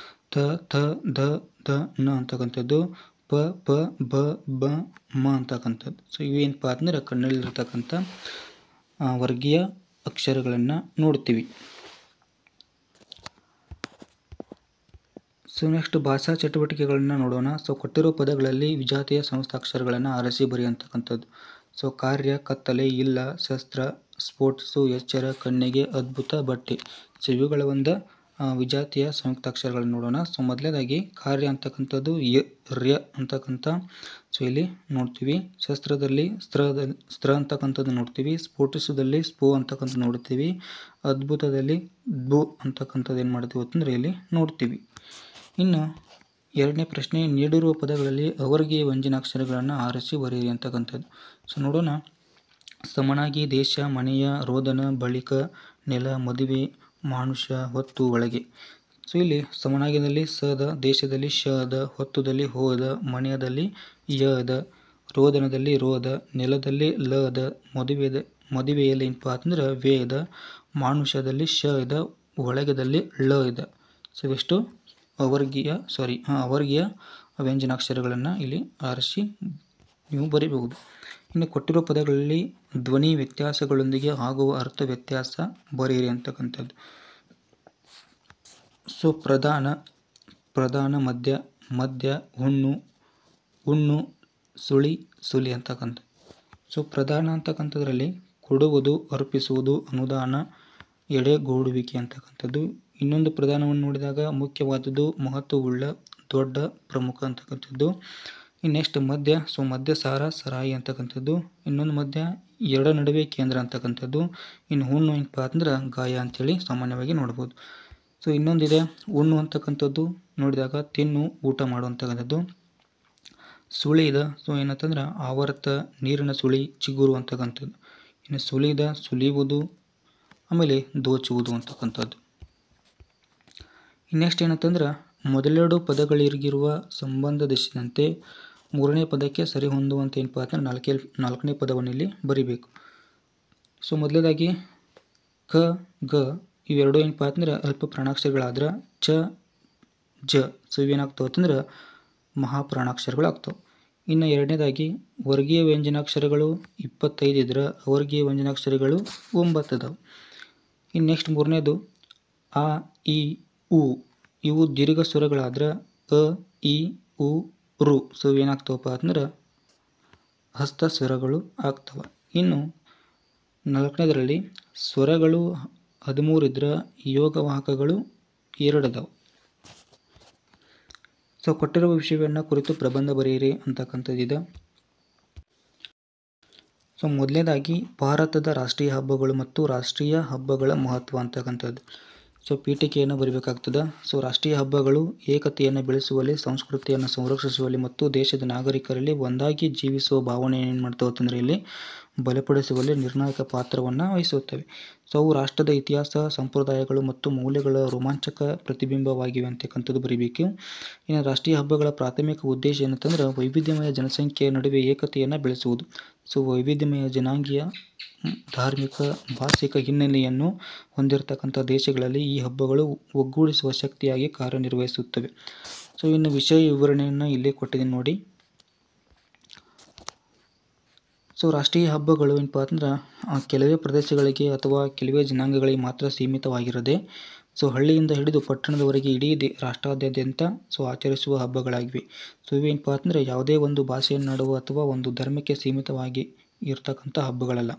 ಥ, ಥ, ಧ, ಧ, ನ ಅಂತಕ್ಕಂಥದ್ದು. ಪ, ಪ, ಬ, ಬ, ಮ ಅಂತಕ್ಕಂಥದ್ದು. ಸೊ ಇವೇನಪ್ಪ ಅಂದ್ರೆ ಕನ್ನಡದಲ್ಲಿರ್ತಕ್ಕಂಥ ವರ್ಗೀಯ ಅಕ್ಷರಗಳನ್ನು ನೋಡ್ತೀವಿ. ಸೊ ನೆಕ್ಸ್ಟ್ ಭಾಷಾ ಚಟುವಟಿಕೆಗಳನ್ನು ನೋಡೋಣ. ಸೊ ಕೊಟ್ಟಿರೋ ಪದಗಳಲ್ಲಿ ವಿಜಾತಿಯ ಸಮಸ್ತಾಕ್ಷರಗಳನ್ನು ಆರಿಸಿ ಬರೆಯುವಂತಕ್ಕಂಥದ್ದು. ಸೊ ಕಾರ್ಯ, ಕತ್ತಲೆ, ಇಲ್ಲ, ಶಸ್ತ್ರ, ಸ್ಫೋಟಿಸು, ಎಚ್ಚರ, ಕಣ್ಣಿಗೆ, ಅದ್ಭುತ, ಬಟ್ಟೆ. ಸೊ ಇವುಗಳ ಒಂದು ವಿಜಾತಿಯ ಸಂಯುಕ್ತಾಕ್ಷರಗಳನ್ನು ನೋಡೋಣ. ಸೊ ಮೊದಲನೇದಾಗಿ ಕಾರ್ಯ ಅಂತಕ್ಕಂಥದ್ದು ಯ, ರ್ಯ ಅಂತಕ್ಕಂಥ ಸೊ ಇಲ್ಲಿ ನೋಡ್ತೀವಿ. ಶಸ್ತ್ರದಲ್ಲಿ ಸ್ತ್ರ ಅಂತಕ್ಕಂಥದ್ದು ನೋಡ್ತೀವಿ. ಸ್ಫೋಟಿಸುವುದಲ್ಲಿ ಸ್ಪೋ ಅಂತಕ್ಕಂಥ ನೋಡ್ತೀವಿ. ಅದ್ಭುತದಲ್ಲಿ ಬು ಅಂತಕ್ಕಂಥದ್ದು ಏನು ಮಾಡ್ತೀವಿ ಅಂತಂದ್ರೆ ಇಲ್ಲಿ ನೋಡ್ತೀವಿ. ಇನ್ನು ಎರಡನೇ ಪ್ರಶ್ನೆ ನೀಡಿರುವ ಪದಗಳಲ್ಲಿ ಅವರ್ಗೀಯ ವ್ಯಂಜನಾಕ್ಷರಗಳನ್ನು ಆರಿಸಿ ಬರೆಯಿರಿ ಅಂತಕ್ಕಂಥದ್ದು. ಸೊ ನೋಡೋಣ. ಸಮನಾಗಿ, ದೇಶ, ಮನೆಯ, ರೋದನ, ಬಳಿಕ, ನೆಲ, ಮದುವೆ, ಮಾನುಷ, ಹೊತ್ತು, ಒಳಗೆ. ಸೊ ಇಲ್ಲಿ ಸಮನಾಗಿದಲ್ಲಿ ಸದ, ದೇಶದಲ್ಲಿ ಶದ, ಹೊತ್ತುದಲ್ಲಿ ಹೋದ, ಮನೆಯದಲ್ಲಿ ಯದ, ರೋದನದಲ್ಲಿ ರೋದ, ನೆಲದಲ್ಲಿ ಲದ, ಮದುವೆಯಲ್ಲಿ ಏನಪ್ಪ ಅಂತಂದ್ರೆ ವೇದ, ಮಾನುಷದಲ್ಲಿ ಶ ಇದ, ಒಳಗೆದಲ್ಲಿ ಳ ಇದ. ಸೊ ಇವೆಷ್ಟು ಅವರ್ಗೀಯ ವ್ಯಂಜನಾಕ್ಷರಗಳನ್ನು ಇಲ್ಲಿ ಆರಿಸಿ ನೀವು ಬರೀಬಹುದು. ಇನ್ನು ಕೊಟ್ಟಿರೋ ಪದಗಳಲ್ಲಿ ಧ್ವನಿ ವ್ಯತ್ಯಾಸಗಳೊಂದಿಗೆ ಆಗುವ ಅರ್ಥ ವ್ಯತ್ಯಾಸ ಬರೆಯಿರಿ ಅಂತಕ್ಕಂಥದ್ದು. ಸೊ ಪ್ರಧಾನ, ಮಧ್ಯ, ಹುಣ್ಣು, ಸುಳಿ ಅಂತಕ್ಕಂಥ. ಸೊ ಪ್ರಧಾನ ಅಂತಕ್ಕಂಥದ್ರಲ್ಲಿ ಕೊಡುವುದು, ಅರ್ಪಿಸುವುದು, ಅನುದಾನ, ಎಡೆಗೂಡುವಿಕೆ ಅಂತಕ್ಕಂಥದ್ದು. ಇನ್ನೊಂದು ಪ್ರಧಾನವನ್ನು ನೋಡಿದಾಗ ಮುಖ್ಯವಾದದ್ದು, ಮಹತ್ವವುಳ್ಳ, ದೊಡ್ಡ, ಪ್ರಮುಖ ಅಂತಕ್ಕಂಥದ್ದು. ನೆಕ್ಸ್ಟ್ ಮಧ್ಯ, ಸೊ ಮಧ್ಯ ಸಾರ, ಸರಾಯಿ ಅಂತಕ್ಕಂಥದ್ದು. ಇನ್ನೊಂದು ಮಧ್ಯ, ಎರಡ ನಡುವೆ ಕೇಂದ್ರ ಅಂತಕ್ಕಂಥದ್ದು. ಇನ್ನು ಹುಣ್ಣು ಏನಪ್ಪ ಅಂದ್ರೆ ಗಾಯ ಅಂತೇಳಿ ಸಾಮಾನ್ಯವಾಗಿ ನೋಡ್ಬೋದು. ಸೊ ಇನ್ನೊಂದಿದೆ ಹುಣ್ಣು ಅಂತಕ್ಕಂಥದ್ದು ನೋಡಿದಾಗ ತಿನ್ನು, ಊಟ ಮಾಡುವಂತಕ್ಕಂಥದ್ದು. ಸುಳಿ ಇದೆ, ಸೊ ಏನಂತಂದ್ರೆ ಆವರ್ತ, ನೀರಿನ ಸುಳಿ, ಚಿಗುರು ಅಂತಕ್ಕಂಥದ್ದು. ಇನ್ನು ಸುಲಿದ, ಸುಲಿಯುವುದು, ಆಮೇಲೆ ದೋಚುವುದು ಅಂತಕ್ಕಂಥದ್ದು. ನೆಕ್ಸ್ಟ್ ಏನಂತಂದ್ರೆ ಮೊದಲೆರಡು ಪದಗಳಿಗಿರುವ ಸಂಬಂಧದೆಸೆದಂತೆ ಮೂರನೇ ಪದಕ್ಕೆ ಸರಿ ಹೊಂದುವಂತೆ ಏನಪ್ಪ ಅಂದ್ರೆ ನಾಲ್ಕನೇ ಪದವನ್ನು ಇಲ್ಲಿ ಬರಿಬೇಕು. ಸೊ ಮೊದಲನೇದಾಗಿ ಕ, ಗ ಇವೆರಡು ಏನಪ್ಪ ಅಂದ್ರೆ ಅಲ್ಪ ಪ್ರಾಣಾಕ್ಷರಗಳಾದ್ರೆ ಚ, ಜ ಸೊ ಇವೇನಾಗ್ತಾವೆ ಅಂತಂದ್ರೆ ಮಹಾಪ್ರಾಣಾಕ್ಷರಗಳಾಗ್ತವೆ. ಇನ್ನು ಎರಡನೇದಾಗಿ ವರ್ಗೀಯ ವ್ಯಂಜನಾಕ್ಷರಗಳು 25 ಇದ್ರೆ ಅವರ್ಗೀಯ ವ್ಯಂಜನಾಕ್ಷರಗಳು 9 ಅದಾವೆ. ಇನ್ನು ನೆಕ್ಸ್ಟ್ ಮೂರನೇದು ಆ, ಇ, ಉ ಇವು ದೀರ್ಘ ಸ್ವರಗಳಾದ್ರೆ ಅ, ಇ, ಉ, ರು ಸೊ ಏನಾಗ್ತವಪ್ಪ ಅಂದ್ರೆ ಹಸ್ತ ಸ್ವರಗಳು ಆಗ್ತವೆ. ಇನ್ನು ನಾಲ್ಕನೇದರಲ್ಲಿ ಸ್ವರಗಳು 13 ಇದ್ರೆ ಯೋಗವಾಹಕಗಳು 2 ಅದಾವೆ. ಸೊ ಕೊಟ್ಟಿರುವ ವಿಷಯವನ್ನು ಕುರಿತು ಪ್ರಬಂಧ ಬರೆಯಿರಿ ಅಂತಕ್ಕಂಥದ್ದಿದೆ. ಸೊ ಮೊದಲನೇದಾಗಿ ಭಾರತದ ರಾಷ್ಟ್ರೀಯ ಹಬ್ಬಗಳು ಮತ್ತು ರಾಷ್ಟ್ರೀಯ ಹಬ್ಬಗಳ ಮಹತ್ವ ಅಂತಕ್ಕಂಥದ್ದು. ಸೊ ಪೀಠಿಕೆಯನ್ನು ಬರೀಬೇಕಾಗ್ತದೆ. ಸೊ ರಾಷ್ಟ್ರೀಯ ಹಬ್ಬಗಳು ಏಕತೆಯನ್ನು ಬೆಳೆಸುವಲ್ಲಿ, ಸಂಸ್ಕೃತಿಯನ್ನು ಸಂರಕ್ಷಿಸುವಲ್ಲಿ ಮತ್ತು ದೇಶದ ನಾಗರಿಕರಲ್ಲಿ ಒಂದಾಗಿ ಜೀವಿಸುವ ಭಾವನೆಯನ್ನು ಏನು ಮಾಡ್ತಾವೆ ಅಂತಂದರೆ ಇಲ್ಲಿ ಬಲಪಡಿಸುವಲ್ಲಿ ನಿರ್ಣಾಯಕ ಪಾತ್ರವನ್ನು ವಹಿಸುತ್ತವೆ. ಸೊ ಅವು ರಾಷ್ಟ್ರದ ಇತಿಹಾಸ, ಸಂಪ್ರದಾಯಗಳು ಮತ್ತು ಮೌಲ್ಯಗಳ ರೋಮಾಂಚಕ ಪ್ರತಿಬಿಂಬವಾಗಿವೆ ಅಂತಕ್ಕಂಥದ್ದು ಬರೀಬೇಕು. ಇನ್ನು ರಾಷ್ಟ್ರೀಯ ಹಬ್ಬಗಳ ಪ್ರಾಥಮಿಕ ಉದ್ದೇಶ ಏನಂತಂದ್ರೆ ವೈವಿಧ್ಯಮಯ ಜನಸಂಖ್ಯೆಯ ನಡುವೆ ಏಕತೆಯನ್ನು ಬೆಳೆಸುವುದು. ಸೊ ವೈವಿಧ್ಯಮಯ ಜನಾಂಗೀಯ, ಧಾರ್ಮಿಕ, ಭಾಷಿಕ ಹಿನ್ನೆಲೆಯನ್ನು ಹೊಂದಿರತಕ್ಕಂಥ ದೇಶಗಳಲ್ಲಿ ಈ ಹಬ್ಬಗಳು ಒಗ್ಗೂಡಿಸುವ ಶಕ್ತಿಯಾಗಿ ಕಾರ್ಯನಿರ್ವಹಿಸುತ್ತವೆ. ಸೊ ಇನ್ನು ವಿಷಯ ವಿವರಣೆಯನ್ನು ಇಲ್ಲೇ ಕೊಟ್ಟಿದ್ದೀನಿ ನೋಡಿ. ಸೊ ರಾಷ್ಟ್ರೀಯ ಹಬ್ಬಗಳು ಏನಪ್ಪ ಅಂದ್ರೆ ಕೆಲವೇ ಪ್ರದೇಶಗಳಿಗೆ ಅಥವಾ ಕೆಲವೇ ಜನಾಂಗಗಳಿಗೆ ಮಾತ್ರ ಸೀಮಿತವಾಗಿರದೆ ಸೊ ಹಳ್ಳಿಯಿಂದ ಹಿಡಿದು ಪಟ್ಟಣದವರೆಗೆ ಇಡೀ ರಾಷ್ಟ್ರಾದ್ಯಂತ ಸೊ ಆಚರಿಸುವ ಹಬ್ಬಗಳಾಗಿವೆ. ಸೊ ಇವೇನಪ್ಪ ಅಂದರೆ ಯಾವುದೇ ಒಂದು ಭಾಷೆಯನ್ನಾಡುವ ಅಥವಾ ಒಂದು ಧರ್ಮಕ್ಕೆ ಸೀಮಿತವಾಗಿ ಇರ್ತಕ್ಕಂಥ ಹಬ್ಬಗಳಲ್ಲ.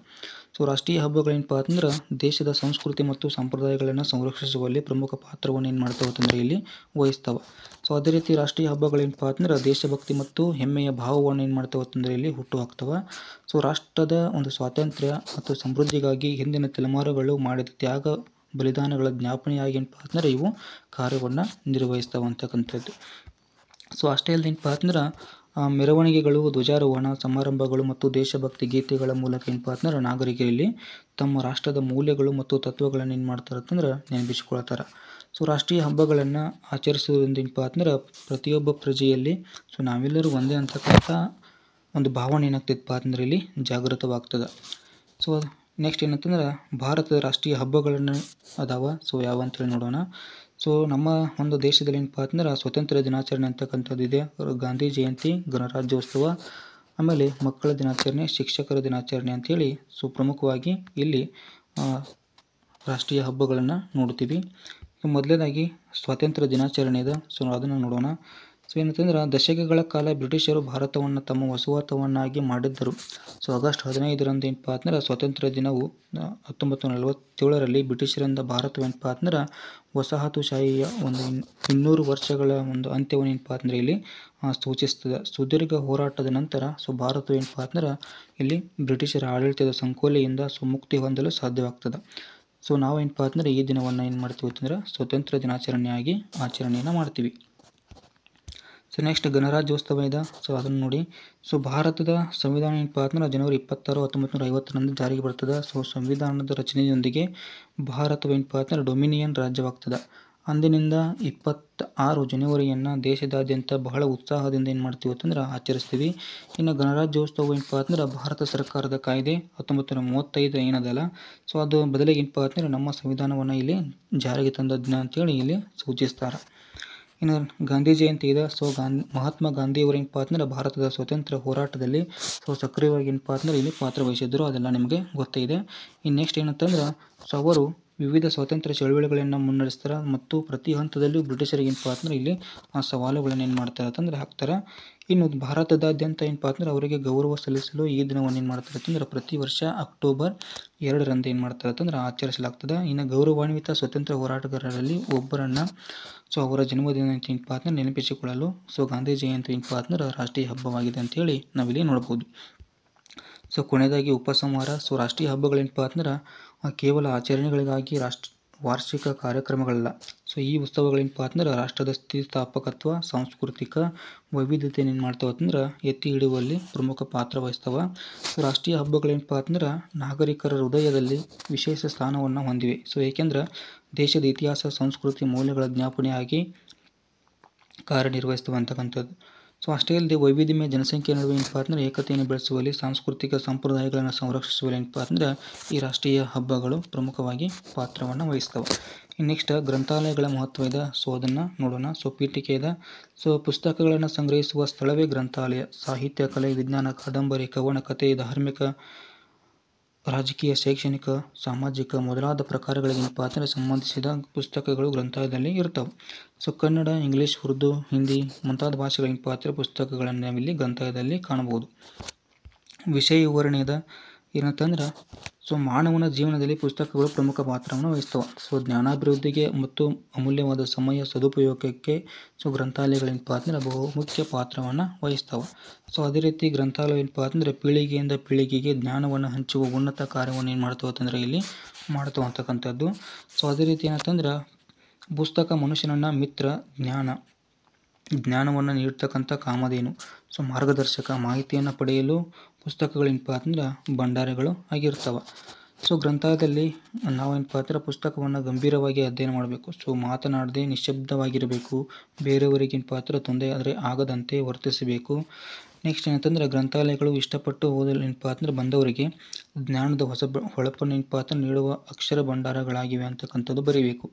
ಸೊ ರಾಷ್ಟ್ರೀಯ ಹಬ್ಬಗಳೇನಪ್ಪ ಅಂದ್ರೆ ದೇಶದ ಸಂಸ್ಕೃತಿ ಮತ್ತು ಸಂಪ್ರದಾಯಗಳನ್ನು ಸಂರಕ್ಷಿಸುವಲ್ಲಿ ಪ್ರಮುಖ ಪಾತ್ರವನ್ನು ಏನು ಮಾಡ್ತಾವೆ ಅಂತಂದರೆ ಇಲ್ಲಿ ವಹಿಸ್ತವೆ. ಸೊ ಅದೇ ರೀತಿ ರಾಷ್ಟ್ರೀಯ ಹಬ್ಬಗಳೇನಪ್ಪ ಅಂದ್ರೆ ದೇಶಭಕ್ತಿ ಮತ್ತು ಹೆಮ್ಮೆಯ ಭಾವವನ್ನು ಏನು ಮಾಡ್ತಾವೆ ಅಂತಂದರೆ ಇಲ್ಲಿ ಹುಟ್ಟು ಹಾಕ್ತವೆ. ಸೊ ರಾಷ್ಟ್ರದ ಒಂದು ಸ್ವಾತಂತ್ರ್ಯ ಮತ್ತು ಸಮೃದ್ಧಿಗಾಗಿ ಹಿಂದಿನ ತಲೆಮಾರುಗಳು ಮಾಡಿದ ತ್ಯಾಗ ಬಲಿದಾನಗಳ ಜ್ಞಾಪನೆಯಾಗಿ ಏನಪ್ಪ ಅಂದ್ರೆ ಇವು ಕಾರ್ಯವನ್ನು ನಿರ್ವಹಿಸ್ತವೆ ಅಂತಕ್ಕಂಥದ್ದು. ಸೊ ಅಷ್ಟೇ ಅಲ್ಲದೆ ಏನಪ್ಪ ಅಂದ್ರೆ ಮೆರವಣಿಗೆಗಳು, ಧ್ವಜಾರೋಹಣ ಸಮಾರಂಭಗಳು ಮತ್ತು ದೇಶಭಕ್ತಿ ಗೀತೆಗಳ ಮೂಲಕ ಏನಪ್ಪ ಅಂದ್ರೆ ನಾಗರಿಕರಲ್ಲಿ ತಮ್ಮ ರಾಷ್ಟ್ರದ ಮೌಲ್ಯಗಳು ಮತ್ತು ತತ್ವಗಳನ್ನು ಏನು ಮಾಡ್ತಾರೆ ಅಂತಂದ್ರೆ ನೆನಪಿಸ್ಕೊಳ್ತಾರೆ. ಸೊ ರಾಷ್ಟ್ರೀಯ ಹಬ್ಬಗಳನ್ನು ಆಚರಿಸುವುದರಿಂದ ಏನಪ್ಪ ಅಂದ್ರೆ ಪ್ರತಿಯೊಬ್ಬ ಪ್ರಜೆಯಲ್ಲಿ ಸೊ ನಾವೆಲ್ಲರೂ ಒಂದೇ ಅಂತಕ್ಕಂಥ ಒಂದು ಭಾವನೆ ಏನಾಗ್ತೈತಪ್ಪ ಅಂದ್ರೆ ಇಲ್ಲಿ ಜಾಗೃತವಾಗ್ತದೆ. ಸೊ ನೆಕ್ಸ್ಟ್ ಏನಂತಂದ್ರೆ ಭಾರತದ ರಾಷ್ಟ್ರೀಯ ಹಬ್ಬಗಳನ್ನು ಅದಾವ. ಸೊ ಯಾವ ಅಂತೇಳಿ ನೋಡೋಣ. ಸೊ ನಮ್ಮ ಒಂದು ದೇಶದಲ್ಲಿ ಏನಪ್ಪ ಅಂದ್ರೆ ಸ್ವಾತಂತ್ರ್ಯ ದಿನಾಚರಣೆ ಅಂತಕ್ಕಂಥದ್ದು ಇದೆ, ಗಾಂಧಿ ಜಯಂತಿ, ಗಣರಾಜ್ಯೋತ್ಸವ, ಆಮೇಲೆ ಮಕ್ಕಳ ದಿನಾಚರಣೆ, ಶಿಕ್ಷಕರ ದಿನಾಚರಣೆ ಅಂಥೇಳಿ ಸೊ ಪ್ರಮುಖವಾಗಿ ಇಲ್ಲಿ ರಾಷ್ಟ್ರೀಯ ಹಬ್ಬಗಳನ್ನು ನೋಡ್ತೀವಿ. ಮೊದಲನೇದಾಗಿ ಸ್ವಾತಂತ್ರ್ಯ ದಿನಾಚರಣೆ ಇದೆ. ಸೊ ಅದನ್ನು ನೋಡೋಣ. ಸೊ ಏನಂತಂದ್ರೆ ದಶಕಗಳ ಕಾಲ ಬ್ರಿಟಿಷರು ಭಾರತವನ್ನು ತಮ್ಮ ವಸಾಹತುವನ್ನಾಗಿ ಮಾಡಿದ್ದರು. ಸೊ ಆಗಸ್ಟ್ 15ರಂದು ಏನಪ್ಪ ಅಂದ್ರೆ ಸ್ವಾತಂತ್ರ್ಯ ದಿನವು 1947ರಲ್ಲಿ ಬ್ರಿಟಿಷರಿಂದ ಭಾರತವೇನಪ್ಪ ಅಂದ್ರೆ ವಸಾಹತುಶಾಹಿಯ ಒಂದು 200 ವರ್ಷಗಳ ಒಂದು ಅಂತ್ಯವನ್ನು ಏನಪ್ಪ ಅಂದ್ರೆ ಇಲ್ಲಿ ಸೂಚಿಸ್ತದೆ. ಸುದೀರ್ಘ ಹೋರಾಟದ ನಂತರ ಸೊ ಭಾರತವೇನಪ್ಪ ಅಂದ್ರೆ ಇಲ್ಲಿ ಬ್ರಿಟಿಷರ ಆಡಳಿತದ ಸಂಕೋಲೆಯಿಂದ ಸೊ ಮುಕ್ತಿ ಹೊಂದಲು ಸಾಧ್ಯವಾಗ್ತದೆ. ಸೊ ನಾವೇನಪ್ಪ ಅಂದ್ರೆ ಈ ದಿನವನ್ನು ಏನು ಮಾಡ್ತೀವಿ ಅಂತಂದ್ರೆ ಸ್ವಾತಂತ್ರ್ಯ ದಿನಾಚರಣೆಯಾಗಿ ಆಚರಣೆಯನ್ನು ಮಾಡ್ತೀವಿ. ಸೊ ನೆಕ್ಸ್ಟ್ ಗಣರಾಜ್ಯೋತ್ಸವ ಇದೆ. ಸೊ ಅದನ್ನು ನೋಡಿ. ಸೊ ಭಾರತದ ಸಂವಿಧಾನ ಏನಪ್ಪ ಅಂದ್ರೆ ಜನವರಿ 26, 1950ರಂದು ಜಾರಿಗೆ ಬರ್ತದೆ. ಸೊ ಸಂವಿಧಾನದ ರಚನೆಯೊಂದಿಗೆ ಭಾರತವೇನಪ್ಪ ಅಂದ್ರೆ ಡೊಮಿನಿಯನ್ ರಾಜ್ಯವಾಗ್ತದೆ. ಅಂದಿನಿಂದ 26 ಜನವರಿಯನ್ನು ದೇಶದಾದ್ಯಂತ ಬಹಳ ಉತ್ಸಾಹದಿಂದ ಏನು ಮಾಡ್ತೀವಿ ಅಂತಂದ್ರೆ ಆಚರಿಸ್ತೀವಿ. ಇನ್ನು ಗಣರಾಜ್ಯೋತ್ಸವ ಏನಪ್ಪ ಅಂದ್ರೆ ಭಾರತ ಸರ್ಕಾರದ ಕಾಯ್ದೆ 1935 ಏನದಲ್ಲ ಸೊ ಅದು ಬದಲಿಗೆ ಏನಪ್ಪ ಅಂದ್ರೆ ನಮ್ಮ ಸಂವಿಧಾನವನ್ನು ಇಲ್ಲಿ ಜಾರಿಗೆ ತಂದ ದಿನ ಅಂತೇಳಿ ಇಲ್ಲಿ ಸೂಚಿಸ್ತಾರೆ. ಇನ್ನು ಗಾಂಧಿ ಜಯಂತಿ ಇದೆ. ಸೊ ಮಹಾತ್ಮ ಗಾಂಧಿಯವರು ಏನಪ್ಪ ಅಂದ್ರೆ ಭಾರತದ ಸ್ವಾತಂತ್ರ್ಯ ಹೋರಾಟದಲ್ಲಿ ಸಕ್ರಿಯವಾಗಿ ಏನಪ್ಪ ಅಂದ್ರೆ ಇಲ್ಲಿ ಪಾತ್ರ ವಹಿಸಿದ್ರು, ಅದೆಲ್ಲ ನಿಮಗೆ ಗೊತ್ತೇ ಇದೆ. ಇನ್ನು ನೆಕ್ಸ್ಟ್ ಏನಂತಂದ್ರೆ ಅವರು ವಿವಿಧ ಸ್ವಾತಂತ್ರ್ಯ ಚಳವಳಿಗಳನ್ನು ಮುನ್ನಡೆಸ್ತಾರೆ ಮತ್ತು ಪ್ರತಿ ಹಂತದಲ್ಲೂ ಬ್ರಿಟಿಷರಿಗೆ ಏನಪ್ಪ ಅಂದ್ರೆ ಇಲ್ಲಿ ಸವಾಲುಗಳನ್ನು ಏನು ಮಾಡ್ತಾರೆ ಅಂತಂದ್ರೆ ಹಾಕ್ತಾರೆ. ಇನ್ನು ಭಾರತದಾದ್ಯಂತ ಏನಪ್ಪ ಅಂದ್ರೆ ಅವರಿಗೆ ಗೌರವ ಸಲ್ಲಿಸಲು ಈ ದಿನವನ್ನು ಏನು ಮಾಡ್ತಾರೆ ಅಂತಂದ್ರೆ ಪ್ರತಿ ವರ್ಷ ಅಕ್ಟೋಬರ್ 2ರಂದು ಏನು ಮಾಡ್ತಾರೆ ಅಂತಂದ್ರೆ ಆಚರಿಸಲಾಗ್ತದೆ. ಇನ್ನು ಗೌರವಾನ್ವಿತ ಸ್ವಾತಂತ್ರ್ಯ ಹೋರಾಟಗಾರರಲ್ಲಿ ಒಬ್ಬರನ್ನ ಅವರ ಜನ್ಮದಿನ ಏನಪ್ಪ ಅಂದ್ರೆ ನೆನಪಿಸಿಕೊಳ್ಳಲು ಗಾಂಧಿ ಜಯಂತಿ ಏನಪ್ಪ ಅಂದ್ರೆ ರಾಷ್ಟ್ರೀಯ ಹಬ್ಬವಾಗಿದೆ ಅಂತೇಳಿ ನಾವಿಲ್ಲಿ ನೋಡ್ಬೋದು. ಕೊನೆಯದಾಗಿ ಉಪಸಂಹಾರ. ರಾಷ್ಟ್ರೀಯ ಹಬ್ಬಗಳೇನಪ್ಪ ಅಂದ್ರೆ ಕೇವಲ ಆಚರಣೆಗಳಿಗಾಗಿ ವಾರ್ಷಿಕ ಕಾರ್ಯಕ್ರಮಗಳಲ್ಲ. ಈ ಉತ್ಸವಗಳೇನಪ್ಪ ಅಂದ್ರೆ ರಾಷ್ಟ್ರದ ಸ್ಥಿತಿಸ್ಥಾಪಕತ್ವ, ಸಾಂಸ್ಕೃತಿಕ ವೈವಿಧ್ಯತೆಯನ್ನು ಏನು ಮಾಡ್ತಾವೆ ಅಂದ್ರೆ ಎತ್ತಿ ಹಿಡಿಯುವಲ್ಲಿ ಪ್ರಮುಖ ಪಾತ್ರ ವಹಿಸ್ತವೆ. ರಾಷ್ಟ್ರೀಯ ಹಬ್ಬಗಳೇನಪ್ಪ ಅಂದ್ರೆ ನಾಗರಿಕರ ಹೃದಯದಲ್ಲಿ ವಿಶೇಷ ಸ್ಥಾನವನ್ನು ಹೊಂದಿವೆ. ಏಕೆಂದ್ರೆ ದೇಶದ ಇತಿಹಾಸ, ಸಂಸ್ಕೃತಿ, ಮೌಲ್ಯಗಳ ಜ್ಞಾಪನೆಯಾಗಿ ಕಾರ್ಯನಿರ್ವಹಿಸ್ತವೆ ಅಂತಕ್ಕಂಥದ್ದು. ಅಷ್ಟೇ ಅಲ್ಲದೆ ವೈವಿಧ್ಯಮಯ ಜನಸಂಖ್ಯೆ ನಡುವೆ ಏನಪ್ಪ ಅಂದ್ರೆ ಏಕತೆಯನ್ನು ಬೆಳೆಸುವಲ್ಲಿ, ಸಾಂಸ್ಕೃತಿಕ ಸಂಪ್ರದಾಯಗಳನ್ನು ಸಂರಕ್ಷಿಸುವಲ್ಲಿ ಏನಪ್ಪ ಅಂದ್ರೆ ಈ ರಾಷ್ಟ್ರೀಯ ಹಬ್ಬಗಳು ಪ್ರಮುಖವಾಗಿ ಪಾತ್ರವನ್ನು ವಹಿಸ್ತವೆ. ನೆಕ್ಸ್ಟ್ ಗ್ರಂಥಾಲಯಗಳ ಮಹತ್ವ ಇದೆ. ಅದನ್ನು ನೋಡೋಣ. ಪೀಠಿಕೆ ಇದೆ. ಪುಸ್ತಕಗಳನ್ನು ಸಂಗ್ರಹಿಸುವ ಸ್ಥಳವೇ ಗ್ರಂಥಾಲಯ. ಸಾಹಿತ್ಯ, ಕಲೆ, ವಿಜ್ಞಾನ, ಕಾದಂಬರಿ, ಕವನ, ಕಥೆ, ಧಾರ್ಮಿಕ, ರಾಜಕೀಯ, ಶೈಕ್ಷಣಿಕ, ಸಾಮಾಜಿಕ ಮೊದಲಾದ ಪ್ರಕಾರಗಳಿಗೆ ಏನಪ್ಪ ಅಂದ್ರೆ ಸಂಬಂಧಿಸಿದ ಪುಸ್ತಕಗಳು ಗ್ರಂಥಾಲಯದಲ್ಲಿ ಇರ್ತವೆ. ಕನ್ನಡ, ಇಂಗ್ಲಿಷ್, ಉರ್ದು, ಹಿಂದಿ ಮುಂತಾದ ಭಾಷೆಗಳ ಏನಪ್ಪ ಅಂದ್ರೆ ಪುಸ್ತಕಗಳನ್ನು ನಾವಿಲ್ಲಿ ಗ್ರಂಥಾಲಯದಲ್ಲಿ ಕಾಣಬಹುದು. ವಿಷಯ ವಿವರಣೆ ಇದೆ. ಏನಂತಂದ್ರೆ ಮಾನವನ ಜೀವನದಲ್ಲಿ ಪುಸ್ತಕಗಳು ಪ್ರಮುಖ ಪಾತ್ರವನ್ನು ವಹಿಸ್ತವೆ. ಜ್ಞಾನಾಭಿವೃದ್ಧಿಗೆ ಮತ್ತು ಅಮೂಲ್ಯವಾದ ಸಮಯ ಸದುಪಯೋಗಕ್ಕೆ ಗ್ರಂಥಾಲಯಗಳೇನಪ್ಪ ಅಂದ್ರೆ ಬಹು ಮುಖ್ಯ ಪಾತ್ರವನ್ನು ವಹಿಸ್ತವೆ. ಅದೇ ರೀತಿ ಗ್ರಂಥಾಲಯ ಏನಪ್ಪ ಅಂದ್ರೆ ಪೀಳಿಗೆಯಿಂದ ಪೀಳಿಗೆಗೆ ಜ್ಞಾನವನ್ನು ಹಂಚುವ ಉನ್ನತ ಕಾರ್ಯವನ್ನು ಏನು ಮಾಡ್ತವೆ ಅಂತಂದ್ರೆ ಇಲ್ಲಿ ಮಾಡ್ತವೆ ಅಂತಕ್ಕಂಥದ್ದು. ಅದೇ ರೀತಿ ಏನಂತಂದ್ರೆ ಪುಸ್ತಕ ಮನುಷ್ಯನನ್ನ ಮಿತ್ರ, ಜ್ಞಾನವನ್ನು ನೀಡ್ತಕ್ಕಂಥ ಕಾಮಧೇನು, ಮಾರ್ಗದರ್ಶಕ, ಮಾಹಿತಿಯನ್ನು ಪಡೆಯಲು ಪುಸ್ತಕಗಳೇನಪ್ಪ ಅಂದ್ರೆ ಭಂಡಾರಗಳು ಆಗಿರ್ತವೆ. ಗ್ರಂಥಾಲಯದಲ್ಲಿ ನಾವೇನಪ್ಪ ಅಂದ್ರೆ ಪುಸ್ತಕವನ್ನು ಗಂಭೀರವಾಗಿ ಅಧ್ಯಯನ ಮಾಡಬೇಕು. ಮಾತನಾಡದೆ ನಿಶ್ಶಬ್ದವಾಗಿರಬೇಕು. ಬೇರೆಯವರಿಗೆ ಏನಪ್ಪ ಅಂದ್ರೆ ತೊಂದರೆ ಆಗದಂತೆ ವರ್ತಿಸಬೇಕು. ನೆಕ್ಸ್ಟ್ ಏನಂತಂದ್ರೆ ಗ್ರಂಥಾಲಯಗಳು ಇಷ್ಟಪಟ್ಟು ಓದಲು ಏನಪ್ಪ ಅಂದ್ರೆ ಬಂದವರಿಗೆ ಜ್ಞಾನದ ಹೊಳಪನ್ನು ಏನಪ್ಪ ಅಂದ್ರೆ ನೀಡುವ ಅಕ್ಷರ ಭಂಡಾರಗಳಾಗಿವೆ ಅಂತಕ್ಕಂಥದ್ದು ಬರೀಬೇಕು.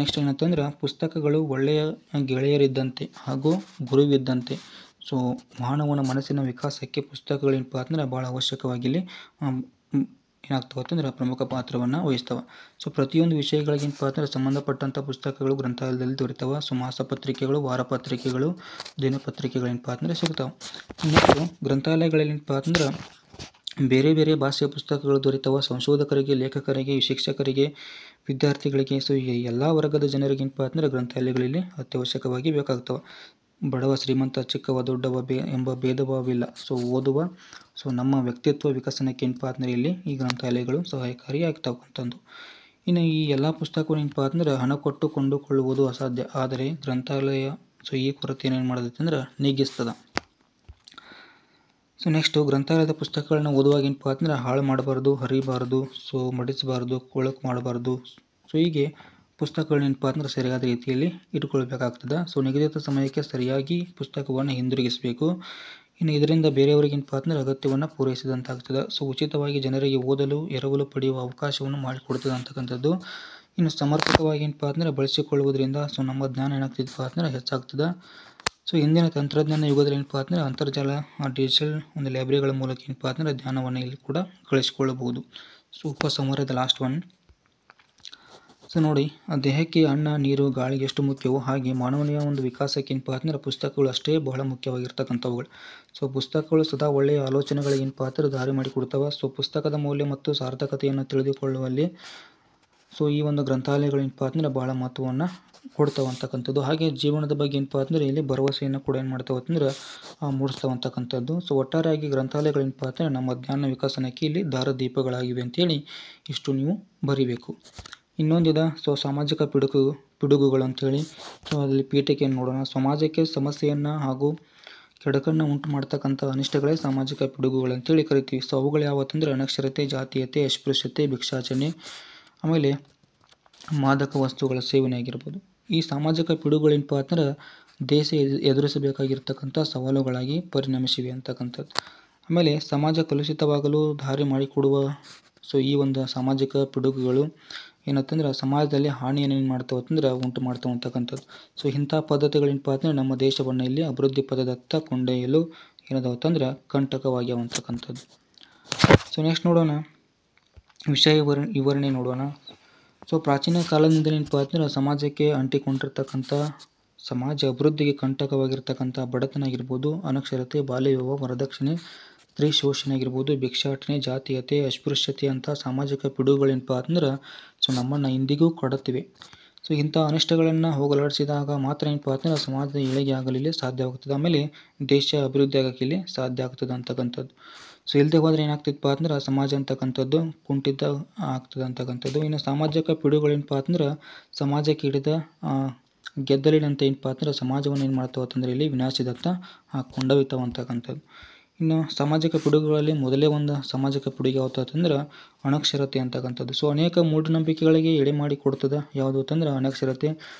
ನೆಕ್ಸ್ಟ್ ಏನಂತಂದ್ರೆ ಪುಸ್ತಕಗಳು ಒಳ್ಳೆಯ ಗೆಳೆಯರಿದ್ದಂತೆ ಹಾಗೂ ಗುರುವಿದ್ದಂತೆ. ಮಾನವನ ಮನಸ್ಸಿನ ವಿಕಾಸಕ್ಕೆ ಪುಸ್ತಕಗಳೇನಪ್ಪ ಅಂದ್ರೆ ಭಾಳ ಅವಶ್ಯಕವಾಗಿ ಇಲ್ಲಿ ಏನಾಗ್ತವೆ ಅಂತಂದ್ರೆ ಪ್ರಮುಖ ಪಾತ್ರವನ್ನು ವಹಿಸ್ತವೆ. ಪ್ರತಿಯೊಂದು ವಿಷಯಗಳಿಗೆ ಏನಪ್ಪ ಅಂದ್ರೆ ಸಂಬಂಧಪಟ್ಟಂಥ ಪುಸ್ತಕಗಳು ಗ್ರಂಥಾಲಯದಲ್ಲಿ ದೊರೀತವೆ. ಮಾಸಪತ್ರಿಕೆಗಳು, ವಾರಪತ್ರಿಕೆಗಳು, ದಿನಪತ್ರಿಕೆಗಳು ಏನಪ್ಪ ಅಂದ್ರೆ ಸಿಗ್ತಾವೆ. ನೆಕ್ಸ್ಟ್ ಗ್ರಂಥಾಲಯಗಳಲ್ಲಿ ಏನಪ್ಪ ಅಂದ್ರೆ ಬೇರೆ ಬೇರೆ ಭಾಷೆಯ ಪುಸ್ತಕಗಳು ದೊರೀತವೆ. ಸಂಶೋಧಕರಿಗೆ, ಲೇಖಕರಿಗೆ, ಶಿಕ್ಷಕರಿಗೆ, ವಿದ್ಯಾರ್ಥಿಗಳಿಗೆ, ಎಲ್ಲ ವರ್ಗದ ಜನರಿಗೆ ಏನಪ್ಪ ಅಂದ್ರೆ ಗ್ರಂಥಾಲಯಗಳಲ್ಲಿ ಅತ್ಯವಶ್ಯಕವಾಗಿ ಬೇಕಾಗ್ತವೆ. ಬಡವ, ಶ್ರೀಮಂತ, ಚಿಕ್ಕವ, ದೊಡ್ಡವ ಎಂಬ ಭೇದ ಭಾವವಿಲ್ಲ. ಓದುವ ನಮ್ಮ ವ್ಯಕ್ತಿತ್ವ ವಿಕಸನಕ್ಕೆ ಏನಪ್ಪ ಅಂದ್ರೆ ಇಲ್ಲಿ ಈ ಗ್ರಂಥಾಲಯಗಳು ಸಹಾಯಕಾರಿ ಆಗ್ತಾವಂತಂದು. ಇನ್ನು ಈ ಎಲ್ಲ ಪುಸ್ತಕಗಳು ಏನಪ್ಪ ಅಂದ್ರೆ ಹಣ ಕೊಟ್ಟು ಕೊಂಡುಕೊಳ್ಳುವುದು ಅಸಾಧ್ಯ. ಆದರೆ ಗ್ರಂಥಾಲಯ ಈ ಕೊರತೆಯನ್ನು ಏನು ಮಾಡೋದೈತೆ ಅಂದ್ರೆ ನೀಗಿಸ್ತದೆ. ನೆಕ್ಸ್ಟ್ ಗ್ರಂಥಾಲಯದ ಪುಸ್ತಕಗಳನ್ನ ಓದುವಾಗ ಏನಪ್ಪ ಅಂದ್ರೆ ಹಾಳು ಮಾಡಬಾರ್ದು, ಹರಿಬಾರ್ದು, ಮಡಿಸಬಾರ್ದು, ಕೊಳಕು ಮಾಡಬಾರ್ದು. ಹೀಗೆ ಪುಸ್ತಕಗಳನ್ನ ಏನಪ್ಪ ಅಂದ್ರೆ ಸರಿಯಾದ ರೀತಿಯಲ್ಲಿ ಇಟ್ಕೊಳ್ಬೇಕಾಗ್ತದೆ. ನಿಗದಿತ ಸಮಯಕ್ಕೆ ಸರಿಯಾಗಿ ಪುಸ್ತಕವನ್ನು ಹಿಂದಿರುಗಿಸಬೇಕು. ಇನ್ನು ಇದರಿಂದ ಬೇರೆಯವರಿಗೆ ಏನಪ್ಪ ಅಂದ್ರೆ ಅಗತ್ಯವನ್ನು ಪೂರೈಸಿದಂತಾಗ್ತದೆ. ಉಚಿತವಾಗಿ ಜನರಿಗೆ ಓದಲು, ಎರವಲು ಪಡೆಯುವ ಅವಕಾಶವನ್ನು ಮಾಡಿಕೊಡ್ತದೆ ಅಂತಕ್ಕಂಥದ್ದು. ಇನ್ನು ಸಮರ್ಪಕವಾಗಿ ಏನಪ್ಪ ಅಂದ್ರೆ ಬಳಸಿಕೊಳ್ಳುವುದರಿಂದ ನಮ್ಮ ಜ್ಞಾನ ಏನಾಗ್ತಿದೆಪ್ಪ ಅಂದ್ರೆ ಹೆಚ್ಚಾಗ್ತದೆ. ಇಂದಿನ ತಂತ್ರಜ್ಞಾನ ಯುಗದಲ್ಲಿ ಏನಪ್ಪ ಅಂದ್ರೆ ಅಂತರ್ಜಾಲ, ಡಿಜಿಟಲ್ ಒಂದು ಲೈಬ್ರರಿಗಳ ಮೂಲಕ ಏನಪ್ಪ ಅಂದ್ರೆ ಜ್ಞಾನವನ್ನು ಇಲ್ಲಿ ಕೂಡ ಗಳಿಸಿಕೊಳ್ಳಬಹುದು. ಉಪಸಂಹಾರದ ಲಾಸ್ಟ್ ಒನ್. ನೋಡಿ, ದೇಹಕ್ಕೆ ಅನ್ನ, ನೀರು, ಗಾಳಿ ಎಷ್ಟು ಮುಖ್ಯವೋ ಹಾಗೆ ಮಾನವನ ಒಂದು ವಿಕಾಸಕ್ಕೆ ಏನಪ್ಪ ಅಂದ್ರೆ ಪುಸ್ತಕಗಳು ಅಷ್ಟೇ ಬಹಳ ಮುಖ್ಯವಾಗಿರ್ತಕ್ಕಂಥವುಗಳು. ಪುಸ್ತಕಗಳು ಸದಾ ಒಳ್ಳೆಯ ಆಲೋಚನೆಗಳಿಗೆ ಏನಪ್ಪ ಅಂದ್ರೆ ದಾರಿ ಮಾಡಿಕೊಡ್ತವೆ. ಪುಸ್ತಕದ ಮೌಲ್ಯ ಮತ್ತು ಸಾರ್ಥಕತೆಯನ್ನು ತಿಳಿದುಕೊಳ್ಳುವಲ್ಲಿ ಈ ಒಂದು ಗ್ರಂಥಾಲಯಗಳು ಏನಪ್ಪ ಅಂದ್ರೆ ಬಹಳ ಮಹತ್ವವನ್ನು ಕೊಡ್ತಾವೆ ಅಂತಕ್ಕಂಥದ್ದು. ಹಾಗೆ ಜೀವನದ ಬಗ್ಗೆ ಏನಪ್ಪ ಅಂದ್ರೆ ಇಲ್ಲಿ ಭರವಸೆಯನ್ನು ಕೂಡ ಏನು ಮಾಡ್ತಾವೆ ಅಂದ್ರೆ ಮೂಡಿಸ್ತಾವೆ ಅಂತಕ್ಕಂಥದ್ದು. ಒಟ್ಟಾರೆಯಾಗಿ ಗ್ರಂಥಾಲಯಗಳು ಏನಪ್ಪ ಅಂದ್ರೆ ನಮ್ಮ ಜ್ಞಾನ ವಿಕಸನಕ್ಕೆ ಇಲ್ಲಿ ದಾರದೀಪಗಳಾಗಿವೆ ಅಂತೇಳಿ ಇಷ್ಟು ನೀವು ಬರಿಬೇಕು. ಇನ್ನೊಂದಿದೆ ಸಾಮಾಜಿಕ ಪಿಡುಗುಗಳು ಅಂತೇಳಿ. ಅದರಲ್ಲಿ ಪೀಠಿಕೆಯನ್ನು ನೋಡೋಣ. ಸಮಾಜಕ್ಕೆ ಸಮಸ್ಯೆಯನ್ನು ಹಾಗೂ ಕೆಡಕನ್ನು ಉಂಟು ಮಾಡ್ತಕ್ಕಂಥ ಅನಿಷ್ಟಗಳೇ ಸಾಮಾಜಿಕ ಪಿಡುಗುಗಳು ಅಂತೇಳಿ ಕರಿತೀವಿ. ಅವುಗಳು ಯಾವತ್ತಂದ್ರೆ ಅನಕ್ಷರತೆ, ಜಾತೀಯತೆ, ಅಸ್ಪೃಶ್ಯತೆ, ಭಿಕ್ಷಾಚನೆ, ಆಮೇಲೆ ಮಾದಕ ವಸ್ತುಗಳ ಸೇವನೆ ಆಗಿರ್ಬೋದು. ಈ ಸಾಮಾಜಿಕ ಪಿಡುಗುಗಳು ಏನಪ್ಪ ಅಂದ್ರೆ ದೇಶ ಎದುರಿಸಬೇಕಾಗಿರ್ತಕ್ಕಂಥ ಸವಾಲುಗಳಾಗಿ ಪರಿಣಮಿಸಿವೆ ಅಂತಕ್ಕಂಥದ್ದು. ಆಮೇಲೆ ಸಮಾಜ ಕಲುಷಿತವಾಗಲು ದಾರಿ ಮಾಡಿಕೊಡುವ ಈ ಒಂದು ಸಾಮಾಜಿಕ ಪಿಡುಗುಗಳು ಏನಂತಂದ್ರೆ ಸಮಾಜದಲ್ಲಿ ಹಾನಿಯನ್ನು ಏನು ಮಾಡ್ತಾವೆ ಅಂತಂದ್ರೆ ಉಂಟು ಮಾಡ್ತಾವೆ ಅಂತಕ್ಕಂಥದ್ದು. ಸೊ ಇಂಥ ಪದ್ಧತಿಗಳೇನಪ್ಪ ಅಂತಂದ್ರೆ ನಮ್ಮ ದೇಶವನ್ನು ಇಲ್ಲಿ ಅಭಿವೃದ್ಧಿ ಪದದತ್ತ ಕೊಂಡೊಯ್ಯಲು ಏನದಾವ ಅಂತಂದ್ರೆ ಕಂಟಕವಾಗ್ಯಾವ ಅಂತಕ್ಕಂಥದ್ದು. ಸೊ ನೆಕ್ಸ್ಟ್ ನೋಡೋಣ ವಿಷಯ ವಿವರಣೆ ನೋಡೋಣ. ಸೊ ಪ್ರಾಚೀನ ಕಾಲದಿಂದ ಏನಪ್ಪ ಅಂತಂದ್ರೆ ಸಮಾಜಕ್ಕೆ ಅಂಟಿಕೊಂಡಿರ್ತಕ್ಕಂಥ ಸಮಾಜ ಅಭಿವೃದ್ಧಿಗೆ ಕಂಟಕವಾಗಿರ್ತಕ್ಕಂಥ ಬಡತನ ಆಗಿರ್ಬೋದು, ಅನಕ್ಷರತೆ, ಬಾಲ್ಯ ವಿವಾಹ, ವರದಕ್ಷಿಣೆ, ಸ್ತ್ರೀ ಶೋಷಣೆ ಆಗಿರ್ಬೋದು, ಭಿಕ್ಷಾಟನೆ, ಜಾತೀಯತೆ, ಅಸ್ಪೃಶ್ಯತೆ ಅಂತ ಸಾಮಾಜಿಕ ಪಿಡುಗುಗಳೇನಪ್ಪ ಅಂತಂದ್ರೆ ಸೊ ನಮ್ಮನ್ನು ಇಂದಿಗೂ ಕಾಡುತ್ತಿವೆ. ಸೊ ಇಂಥ ಅನಿಷ್ಟಗಳನ್ನು ಹೋಗಲಾಡಿಸಿದಾಗ ಮಾತ್ರ ಏನಪ್ಪ ಅಂತಂದ್ರೆ ಸಮಾಜದ ಏಳಿಗೆ ಆಗಲಿಲ್ಲ ಸಾಧ್ಯವಾಗ್ತದೆ, ಆಮೇಲೆ ದೇಶ ಅಭಿವೃದ್ಧಿ ಆಗೋಕ್ಕೆ ಇಲ್ಲಿ ಸಾಧ್ಯ ಆಗ್ತದೆ ಅಂತಕ್ಕಂಥದ್ದು. ಸೊ ಇಲ್ಲದೆ ಹೋದರೆ ಏನಾಗ್ತಿತ್ತಪ್ಪ ಅಂದ್ರೆ ಸಮಾಜ ಅಂತಕ್ಕಂಥದ್ದು ಕುಂಠಿತ ಆಗ್ತದೆ ಅಂತಕ್ಕಂಥದ್ದು. ಇನ್ನು ಸಾಮಾಜಿಕ ಪಿಡುಗುಗಳೇನಪ್ಪ ಅಂತಂದ್ರೆ ಸಮಾಜಕ್ಕೆ ಹಿಡಿದ ಗೆದ್ದಲಿನಂತ ಏನಪ್ಪ ಅಂದ್ರೆ ಸಮಾಜವನ್ನು ಏನು ಮಾಡ್ತಾವೆ ಅಂತಂದ್ರೆ ಇಲ್ಲಿ ವಿನಾಶದತ್ತ ಕೊಂಡೊಯ್ತಾವೆ ಅಂತಕ್ಕಂಥದ್ದು. ಇನ್ನು ಸಾಮಾಜಿಕ ಪಿಡುಗುಗಳಲ್ಲಿ ಮೊದಲೇ ಒಂದು ಸಾಮಾಜಿಕ ಪಿಡುಗು ಯಾವುದು ಅಂತಂದ್ರೆ ಅನಕ್ಷರತೆ ಅಂತಕ್ಕಂಥದ್ದು. ಸೊ ಅನೇಕ ಮೂಢನಂಬಿಕೆಗಳಿಗೆ ಎಡೆ ಮಾಡಿ ಕೊಡ್ತದೆ ಯಾವುದು ಅಂತಂದ್ರೆ ಅನಕ್ಷರತೆ,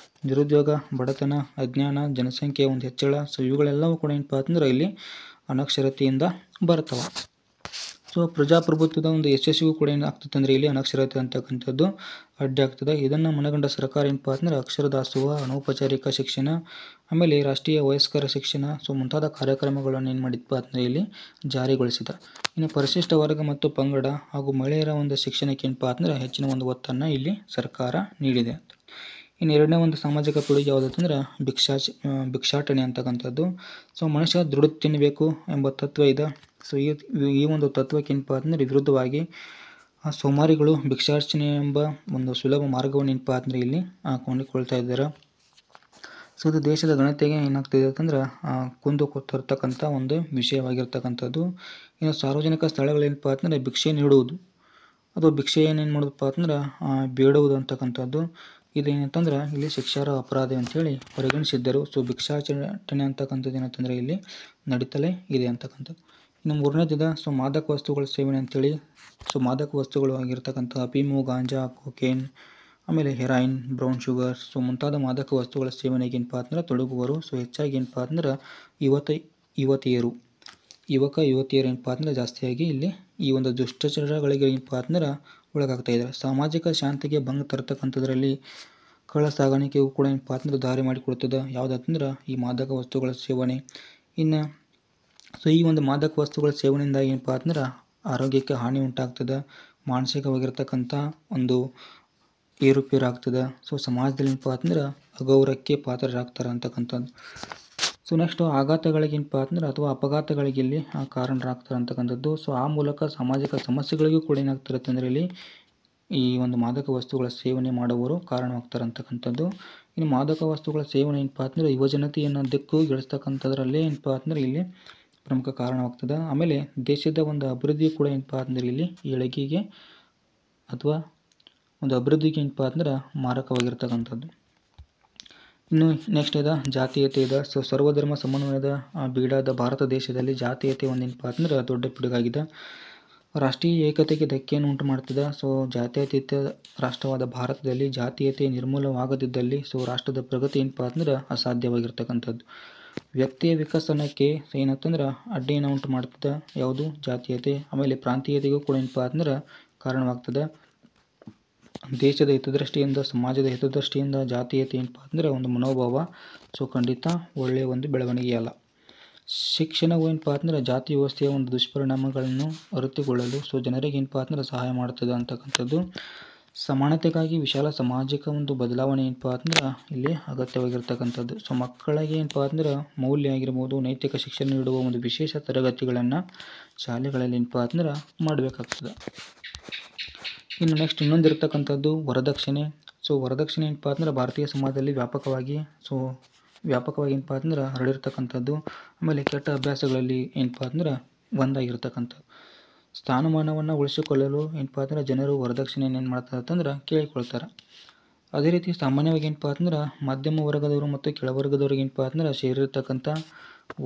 ನಿರುದ್ಯೋಗ, ಬಡತನ, ಅಜ್ಞಾನ, ಜನಸಂಖ್ಯೆ ಒಂದು ಹೆಚ್ಚಳ. ಸೊ ಇವುಗಳೆಲ್ಲವೂ ಕೂಡ ಏನಪ್ಪ ಅಂತಂದ್ರೆ ಇಲ್ಲಿ ಅನಕ್ಷರತೆಯಿಂದ ಬರ್ತವೆ. ಸೊ ಪ್ರಜಾಪ್ರಭುತ್ವದ ಒಂದು ಯಶಸ್ವಿಗೂ ಕೂಡ ಏನಾಗ್ತದೆ ಅಂದರೆ ಇಲ್ಲಿ ಅನಕ್ಷರತೆ ಅಂತಕ್ಕಂಥದ್ದು ಅಡ್ಡಿ ಆಗ್ತದೆ. ಇದನ್ನು ಮನಗಂಡ ಸರ್ಕಾರ ಏನಪ್ಪ ಅಂತಂದ್ರೆ ಅಕ್ಷರ ದಾಸೋಹ, ಅನೌಪಚಾರಿಕ ಶಿಕ್ಷಣ, ಆಮೇಲೆ ರಾಷ್ಟ್ರೀಯ ವಯಸ್ಕರ ಶಿಕ್ಷಣ ಸೊ ಮುಂತಾದ ಕಾರ್ಯಕ್ರಮಗಳನ್ನು ಏನು ಮಾಡಿದ್ಪ ಅಂತಂದರೆ ಇಲ್ಲಿ ಜಾರಿಗೊಳಿಸಿದ. ಇನ್ನು ಪರಿಶಿಷ್ಟ ವರ್ಗ ಮತ್ತು ಪಂಗಡ ಹಾಗೂ ಮಹಿಳೆಯರ ಒಂದು ಶಿಕ್ಷಣಕ್ಕೆ ಏನಪ್ಪ ಅಂತಂದ್ರೆ ಹೆಚ್ಚಿನ ಒಂದು ಒತ್ತನ್ನು ಇಲ್ಲಿ ಸರ್ಕಾರ ನೀಡಿದೆ. ಇನ್ನು ಎರಡನೇ ಒಂದು ಸಾಮಾಜಿಕ ಪಿಡುಗು ಯಾವುದು ಅಂತಂದ್ರೆ ಭಿಕ್ಷಾಟನೆ ಅಂತಕ್ಕಂಥದ್ದು. ಸೊ ಮನುಷ್ಯ ದುಡಿದು ತಿನ್ನಬೇಕು ಎಂಬ ತತ್ವ ಇದೆ. ಸೊ ಈ ಒಂದು ತತ್ವಕ್ಕೆ ಏನಪ್ಪ ಅಂತಂದ್ರೆ ವಿರುದ್ಧವಾಗಿ ಸೋಮಾರಿಗಳು ಭಿಕ್ಷಾರ್ಚನೆ ಎಂಬ ಒಂದು ಸುಲಭ ಮಾರ್ಗವನ್ನು ಏನಪ್ಪ ಅಂತಂದ್ರೆ ಇಲ್ಲಿ ಕೊಂಡಿಕೊಳ್ತಾ ಇದ್ದಾರೆ. ಸೊ ಇದು ದೇಶದ ಘನತೆಗೆ ಏನಾಗ್ತಿದೆ ಅಂತಂದ್ರೆ ಕುಂದು ತರ್ತಕ್ಕಂಥ ಒಂದು ವಿಷಯವಾಗಿರ್ತಕ್ಕಂಥದ್ದು. ಇನ್ನು ಸಾರ್ವಜನಿಕ ಸ್ಥಳಗಳೇನಪ್ಪ ಅಂತಂದ್ರೆ ಭಿಕ್ಷೆ ನೀಡುವುದು ಅಥವಾ ಭಿಕ್ಷೆ ಏನೇನು ಮಾಡೋದಪ್ಪ ಅಂತಂದ್ರೆ ಬೇಡುವುದು ಅಂತಕ್ಕಂಥದ್ದು ಇದೇನಂತಂದ್ರೆ ಇಲ್ಲಿ ಶಿಕ್ಷಾರ್ಹ ಅಪರಾಧ ಅಂತೇಳಿ ಪರಿಗಣಿಸಿದ್ದರು. ಸೊ ಭಿಕ್ಷಾಟನೆ ಅಂತಕ್ಕಂಥದ್ದು ಏನಂತಂದ್ರೆ ಇಲ್ಲಿ ನಡೀತಲೇ ಇದೆ ಅಂತಕ್ಕಂಥದ್ದು. ಇನ್ನು ಮೂರನೇದಿದೆ ಸೊ ಮಾದಕ ವಸ್ತುಗಳ ಸೇವನೆ ಅಂತೇಳಿ. ಸೊ ಮಾದಕ ವಸ್ತುಗಳು ಆಗಿರ್ತಕ್ಕಂಥ ಅಫೀಮು, ಗಾಂಜಾ, ಕೊಕೇನ್, ಆಮೇಲೆ ಹೆರಾಯಿನ್, ಬ್ರೌನ್ ಶುಗರ್ ಸೊ ಮುಂತಾದ ಮಾದಕ ವಸ್ತುಗಳ ಸೇವನೆಗೆ ಏನಪ್ಪ ಅಂತಂದ್ರೆ ತೊಡಗುವರು. ಸೊ ಹೆಚ್ಚಾಗಿ ಏನಪ್ಪ ಅಂದ್ರೆ ಯುವಕ ಯುವತಿಯರು ಏನಪ್ಪ ಅಂದ್ರೆ ಜಾಸ್ತಿಯಾಗಿ ಇಲ್ಲಿ ಈ ಒಂದು ದುಷ್ಟಚರಗಳಿಗೆ ಏನಪ್ಪ ಅಂದ್ರೆ ಒಳಗಾಗ್ತಾ ಇದ್ದಾರೆ. ಸಾಮಾಜಿಕ ಶಾಂತಿಗೆ ಭಂಗ ತರತಕ್ಕಂಥದ್ರಲ್ಲಿ ಕಳ್ಳ ಸಾಗಾಣಿಕೆಗೂ ಕೂಡ ಏನಪ್ಪ ಅಂತಂದ್ರೆ ದಾರಿ ಮಾಡಿಕೊಡ್ತದೆ ಯಾವುದಂತಂದ್ರೆ ಈ ಮಾದಕ ವಸ್ತುಗಳ ಸೇವನೆ. ಇನ್ನು ಸೊ ಈ ಒಂದು ಮಾದಕ ವಸ್ತುಗಳ ಸೇವನೆಯಿಂದ ಏನಪ್ಪ ಅಂತಂದ್ರೆ ಆರೋಗ್ಯಕ್ಕೆ ಹಾನಿ ಉಂಟಾಗ್ತದೆ, ಮಾನಸಿಕವಾಗಿರ್ತಕ್ಕಂಥ ಒಂದು ಏರುಪೇರು ಆಗ್ತದೆ. ಸೊ ಸಮಾಜದಲ್ಲಿ ಏನಪ್ಪ ಅಂತಂದ್ರೆ ಅಗೌರವಕ್ಕೆ ಪಾತ್ರರಾಗ್ತಾರೆ ಅಂತಕ್ಕಂಥದ್ದು. ಸೊ ನೆಕ್ಸ್ಟ್ ಆಘಾತಗಳಿಗೆ ಏನಪ್ಪ ಅಂತಂದ್ರೆ ಅಥವಾ ಅಪಘಾತಗಳಿಗೆ ಇಲ್ಲಿ ಕಾರಣರಾಗ್ತಾರೆ ಅಂತಕ್ಕಂಥದ್ದು. ಸೊ ಆ ಮೂಲಕ ಸಾಮಾಜಿಕ ಸಮಸ್ಯೆಗಳಿಗೂ ಕೂಡ ಏನಾಗ್ತಾರೆ ಅಂತಂದರೆ ಇಲ್ಲಿ ಈ ಒಂದು ಮಾದಕ ವಸ್ತುಗಳ ಸೇವನೆ ಮಾಡುವವರು ಕಾರಣವಾಗ್ತಾರೆ ಅಂತಕ್ಕಂಥದ್ದು. ಇನ್ನು ಮಾದಕ ವಸ್ತುಗಳ ಸೇವನೆ ಏನಪ್ಪ ಅಂತಂದ್ರೆ ಯುವಜನತೆಯನ್ನು ದಿಕ್ಕುಗೆಡಿಸ್ತಕ್ಕಂಥದ್ರಲ್ಲೇ ಏನಪ್ಪ ಅಂತಂದ್ರೆ ಇಲ್ಲಿ ಪ್ರಮುಖ ಕಾರಣವಾಗ್ತದೆ. ಆಮೇಲೆ ದೇಶದ ಒಂದು ಅಭಿವೃದ್ಧಿ ಕೂಡ ಏನಪ್ಪ ಅಂತಂದ್ರೆ ಇಲ್ಲಿ ಏಳಿಗೆಗೆ ಅಥವಾ ಒಂದು ಅಭಿವೃದ್ಧಿಗೆ ಏನಪ್ಪ ಅಂದ್ರೆ ಮಾರಕವಾಗಿರ್ತಕ್ಕಂಥದ್ದು. ಇನ್ನು ನೆಕ್ಸ್ಟ್ ಇದೆ ಜಾತೀಯತೆ ಇದೆ. ಸೊ ಸರ್ವಧರ್ಮ ಸಮನ್ವಯದ ಬೀಡಾದ ಭಾರತ ದೇಶದಲ್ಲಿ ಜಾತೀಯತೆ ಒಂದು ಏನಪ್ಪ ಅಂತಂದ್ರೆ ದೊಡ್ಡ ಪಿಡುಗಾಗಿದೆ. ರಾಷ್ಟ್ರೀಯ ಏಕತೆಗೆ ಧಕ್ಕೆಯನ್ನು ಉಂಟು ಮಾಡ್ತಿದೆ. ಸೊ ಜಾತ್ಯತೀತ ರಾಷ್ಟ್ರವಾದ ಭಾರತದಲ್ಲಿ ಜಾತೀಯತೆ ನಿರ್ಮೂಲವಾಗದಿದ್ದಲ್ಲಿ ಸೊ ರಾಷ್ಟ್ರದ ಪ್ರಗತಿ ಏನಪ್ಪ ಅಂತಂದ್ರೆ ಅಸಾಧ್ಯವಾಗಿರ್ತಕ್ಕಂಥದ್ದು. ವ್ಯಕ್ತಿಯ ವಿಕಸನಕ್ಕೆ ಏನಂತಂದ್ರೆ ಅಡ್ಡಿಯನ್ನು ಉಂಟು ಮಾಡ್ತದೆ ಯಾವುದು ಜಾತೀಯತೆ. ಆಮೇಲೆ ಪ್ರಾಂತೀಯತೆಗೂ ಕೂಡ ಏನಪ್ಪ ಅಂತಂದ್ರೆ ಕಾರಣವಾಗ್ತದೆ. ದೇಶದ ಹಿತದೃಷ್ಟಿಯಿಂದ, ಸಮಾಜದ ಹಿತದೃಷ್ಟಿಯಿಂದ ಜಾತೀಯತೆ ಏನಪ್ಪ ಅಂದರೆ ಒಂದು ಮನೋಭಾವ. ಸೊ ಖಂಡಿತ ಒಳ್ಳೆಯ ಒಂದು ಬೆಳವಣಿಗೆ ಅಲ್ಲ. ಶಿಕ್ಷಣವು ಏನಪ್ಪ ಅಂತಂದ್ರೆ ಜಾತಿ ವ್ಯವಸ್ಥೆಯ ಒಂದು ದುಷ್ಪರಿಣಾಮಗಳನ್ನು ಅರಿತುಕೊಳ್ಳಲು ಸೊ ಜನರಿಗೆ ಏನಪ್ಪ ಅಂತಂದ್ರೆ ಸಹಾಯ ಮಾಡ್ತದೆ ಅಂತಕ್ಕಂಥದ್ದು. ಸಮಾನತೆಗಾಗಿ ವಿಶಾಲ ಸಾಮಾಜಿಕ ಒಂದು ಬದಲಾವಣೆ ಏನಪ್ಪ ಅಂತಂದ್ರೆ ಇಲ್ಲಿ ಅಗತ್ಯವಾಗಿರ್ತಕ್ಕಂಥದ್ದು. ಸೊ ಮಕ್ಕಳಿಗೆ ಏನಪ್ಪ ಅಂತಂದ್ರೆ ಮೌಲ್ಯ ಆಗಿರ್ಬೋದು, ನೈತಿಕ ಶಿಕ್ಷಣ ನೀಡುವ ಒಂದು ವಿಶೇಷ ತರಗತಿಗಳನ್ನು ಶಾಲೆಗಳಲ್ಲಿ ಏನಪ್ಪ ಅಂತಂದ್ರೆ ಮಾಡಬೇಕಾಗ್ತದೆ. ಇನ್ನು ನೆಕ್ಸ್ಟ್ ಇನ್ನೊಂದಿರ್ತಕ್ಕಂಥದ್ದು ವರದಕ್ಷಿಣೆ. ಸೊ ವರದಕ್ಷಿಣೆ ಏನಪ್ಪ ಅಂತಂದ್ರೆ ಭಾರತೀಯ ಸಮಾಜದಲ್ಲಿ ವ್ಯಾಪಕವಾಗಿ ಏನಪ್ಪ ಅಂತಂದ್ರೆ ಹರಡಿರ್ತಕ್ಕಂಥದ್ದು. ಆಮೇಲೆ ಕೆಟ್ಟ ಅಭ್ಯಾಸಗಳಲ್ಲಿ ಏನಪ್ಪ ಅಂತಂದ್ರೆ ಒಂದಾಗಿರ್ತಕ್ಕಂಥದ್ದು. ಸ್ಥಾನಮಾನವನ್ನು ಉಳಿಸಿಕೊಳ್ಳಲು ಏನಪ್ಪ ಅಂತಂದ್ರೆ ಜನರು ವರದಕ್ಷಿಣೆಯನ್ನು ಏನು ಮಾಡ್ತಾರೆ ಅಂತಂದ್ರೆ ಕೇಳಿಕೊಳ್ತಾರೆ. ಅದೇ ರೀತಿ ಸಾಮಾನ್ಯವಾಗಿ ಏನಪ್ಪ ಅಂತಂದ್ರೆ ಮಧ್ಯಮ ವರ್ಗದವರು ಮತ್ತು ಕೆಳವರ್ಗದವ್ರಿಗೆ ಏನಪ್ಪ ಅಂತಂದ್ರೆ ಸೇರಿರ್ತಕ್ಕಂಥ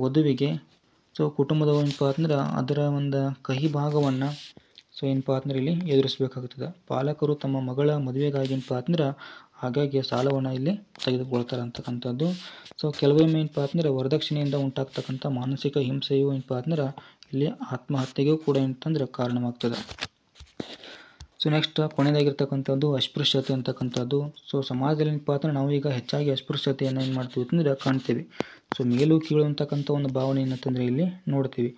ವಧುವಿಗೆ ಸೊ ಕುಟುಂಬದವರು ಏನಪ್ಪ ಅಂತಂದ್ರೆ ಅದರ ಒಂದು ಕಹಿ ಭಾಗವನ್ನು ಸೊ ಏನಪ್ಪ ಅಂತಂದ್ರೆ ಇಲ್ಲಿ ಎದುರಿಸಬೇಕಾಗ್ತದೆ. ಪಾಲಕರು ತಮ್ಮ ಮಗಳ ಮದುವೆಗಾಗಿ ಏನಪ್ಪ ಅಂತಂದ್ರೆ ಹಾಗಾಗಿ ಸಾಲವನ್ನು ಇಲ್ಲಿ ತೆಗೆದುಕೊಳ್ತಾರೆ ಅಂತಕ್ಕಂಥದ್ದು. ಸೊ ಕೆಲವೊಮ್ಮೆ ಏನಪ್ಪ ಅಂತಂದ್ರೆ ವರದಕ್ಷಿಣೆಯಿಂದ ಉಂಟಾಗ್ತಕ್ಕಂಥ ಮಾನಸಿಕ ಹಿಂಸೆಯು ಏನಪ್ಪ ಅಂತಂದ್ರೆ ಇಲ್ಲಿ ಆತ್ಮಹತ್ಯೆಗೂ ಕೂಡ ಏನಂತಂದ್ರೆ ಕಾರಣವಾಗ್ತದೆ. ಸೊ ನೆಕ್ಸ್ಟ್ ಕೊನೆಯದಾಗಿರ್ತಕ್ಕಂಥದ್ದು ಅಸ್ಪೃಶ್ಯತೆ ಅಂತಕ್ಕಂಥದ್ದು. ಸೊ ಸಮಾಜದಲ್ಲಿ ಏನಪ್ಪ ಅಂದ್ರೆ ನಾವು ಈಗ ಹೆಚ್ಚಾಗಿ ಅಸ್ಪೃಶ್ಯತೆಯನ್ನು ಏನು ಮಾಡ್ತೀವಿ ಅಂತಂದ್ರೆ ಕಾಣ್ತೀವಿ. ಸೊ ಮೇಲು ಕೀಳು ಅಂತಕ್ಕಂಥ ಒಂದು ಭಾವನೆ ಏನಂತಂದರೆ ಇಲ್ಲಿ ನೋಡ್ತೀವಿ.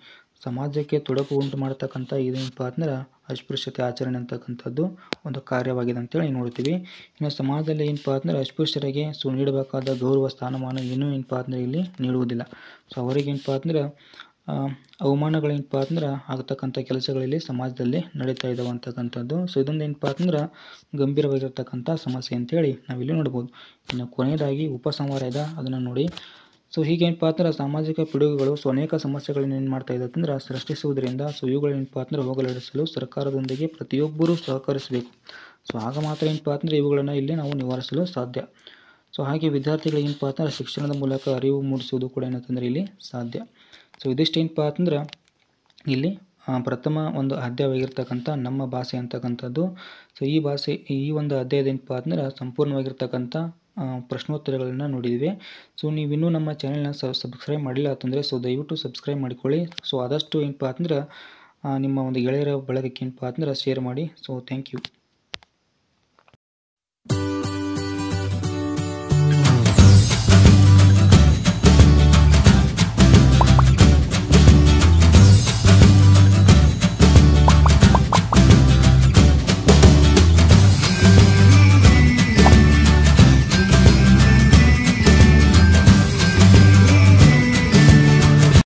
ಸಮಾಜಕ್ಕೆ ತೊಡಕು ಉಂಟು ಮಾಡ್ತಕ್ಕಂಥ ಇದೇನಪ್ಪ ಅಂದ್ರೆ ಅಸ್ಪೃಶ್ಯತೆ ಆಚರಣೆ ಅಂತಕ್ಕಂಥದ್ದು ಒಂದು ಕಾರ್ಯವಾಗಿದೆ ಅಂತೇಳಿ ನೋಡ್ತೀವಿ. ಇನ್ನು ಸಮಾಜದಲ್ಲಿ ಏನಪ್ಪ ಅಂದ್ರೆ ಅಸ್ಪೃಶ್ಯರಿಗೆ ನೀಡಬೇಕಾದ ಗೌರವ ಸ್ಥಾನಮಾನ ಏನೂ ಏನಪ್ಪ ಅಂದ್ರೆ ಇಲ್ಲಿ ನೀಡುವುದಿಲ್ಲ. ಸೊ ಅವರಿಗೆ ಏನಪ್ಪ ಅಂದ್ರೆ ಅವಮಾನಗಳೇನಪ್ಪ ಅಂದ್ರೆ ಆಗ್ತಕ್ಕಂಥ ಕೆಲಸಗಳಲ್ಲಿ ಸಮಾಜದಲ್ಲಿ ನಡೀತಾ ಇದ್ದಾವೆ ಅಂತಕ್ಕಂಥದ್ದು. ಸೊ ಇದೊಂದು ಏನಪ್ಪ ಅಂದ್ರೆ ಗಂಭೀರವಾಗಿರ್ತಕ್ಕಂಥ ಸಮಸ್ಯೆ ಅಂತೇಳಿ ನಾವಿಲ್ಲಿ ನೋಡ್ಬೋದು. ಇನ್ನು ಕೊನೆಯದಾಗಿ ಉಪಸಂಹಾರ ಇದೆ, ಅದನ್ನು ನೋಡಿ. ಸೊ ಹೀಗೇನಪ್ಪ ಅಂದ್ರೆ ಸಾಮಾಜಿಕ ಪಿಡುಗುಗಳು ಅನೇಕ ಸಮಸ್ಯೆಗಳನ್ನ ಏನು ಮಾಡ್ತಾ ಇದೆ ಅಂತಂದ್ರೆ ಸೃಷ್ಟಿಸುವುದರಿಂದ ಇವುಗಳೇನಪ್ಪ ಅಂದ್ರೆ ಹೋಗಲಾಡಿಸಲು ಸರ್ಕಾರದೊಂದಿಗೆ ಪ್ರತಿಯೊಬ್ಬರೂ ಸಹಕರಿಸಬೇಕು. ಸೊ ಆಗ ಮಾತ್ರ ಏನಪ್ಪ ಅಂದ್ರೆ ಇವುಗಳನ್ನು ಇಲ್ಲಿ ನಾವು ನಿವಾರಿಸಲು ಸಾಧ್ಯ. ಸೊ ಹಾಗೆ ವಿದ್ಯಾರ್ಥಿಗಳಿಗೆ ಏನಪ್ಪ ಅಂದ್ರೆ ಶಿಕ್ಷಣದ ಮೂಲಕ ಅರಿವು ಮೂಡಿಸುವುದು ಕೂಡ ಏನಂತಂದರೆ ಇಲ್ಲಿ ಸಾಧ್ಯ. ಸೊ ಇದಿಷ್ಟು ಏನಪ್ಪ ಅಂತಂದ್ರೆ ಇಲ್ಲಿ ಪ್ರಥಮ ಒಂದು ಅಧ್ಯಾಯವಾಗಿರ್ತಕ್ಕಂಥ ನಮ್ಮ ಭಾಷೆ ಅಂತಕ್ಕಂಥದ್ದು. ಸೊ ಈ ಒಂದು ಅಧ್ಯಾಯದ ಏನಪ್ಪ ಅಂದ್ರೆ ಸಂಪೂರ್ಣವಾಗಿರ್ತಕ್ಕಂಥ ಪ್ರಶ್ನೋತ್ತರಗಳನ್ನು ನೋಡಿದ್ವಿ. ಸೊ ನೀವಿನ್ನೂ ನಮ್ಮ ಚಾನೆಲ್ನ ಸಬ್ಸ್ಕ್ರೈಬ್ ಮಾಡಿಲ್ಲ ಅಂತಂದರೆ ದಯವಿಟ್ಟು ಸಬ್ಸ್ಕ್ರೈಬ್ ಮಾಡಿಕೊಳ್ಳಿ. ಸೊ ಆದಷ್ಟು ಏನಪ್ಪ ಅಂದ್ರೆ ನಿಮ್ಮ ಒಂದು ಗೆಳೆಯರ ಬಳಗಕ್ಕೆ ಏನಪ್ಪ ಅಂದ್ರೆ ಶೇರ್ ಮಾಡಿ. So thank you.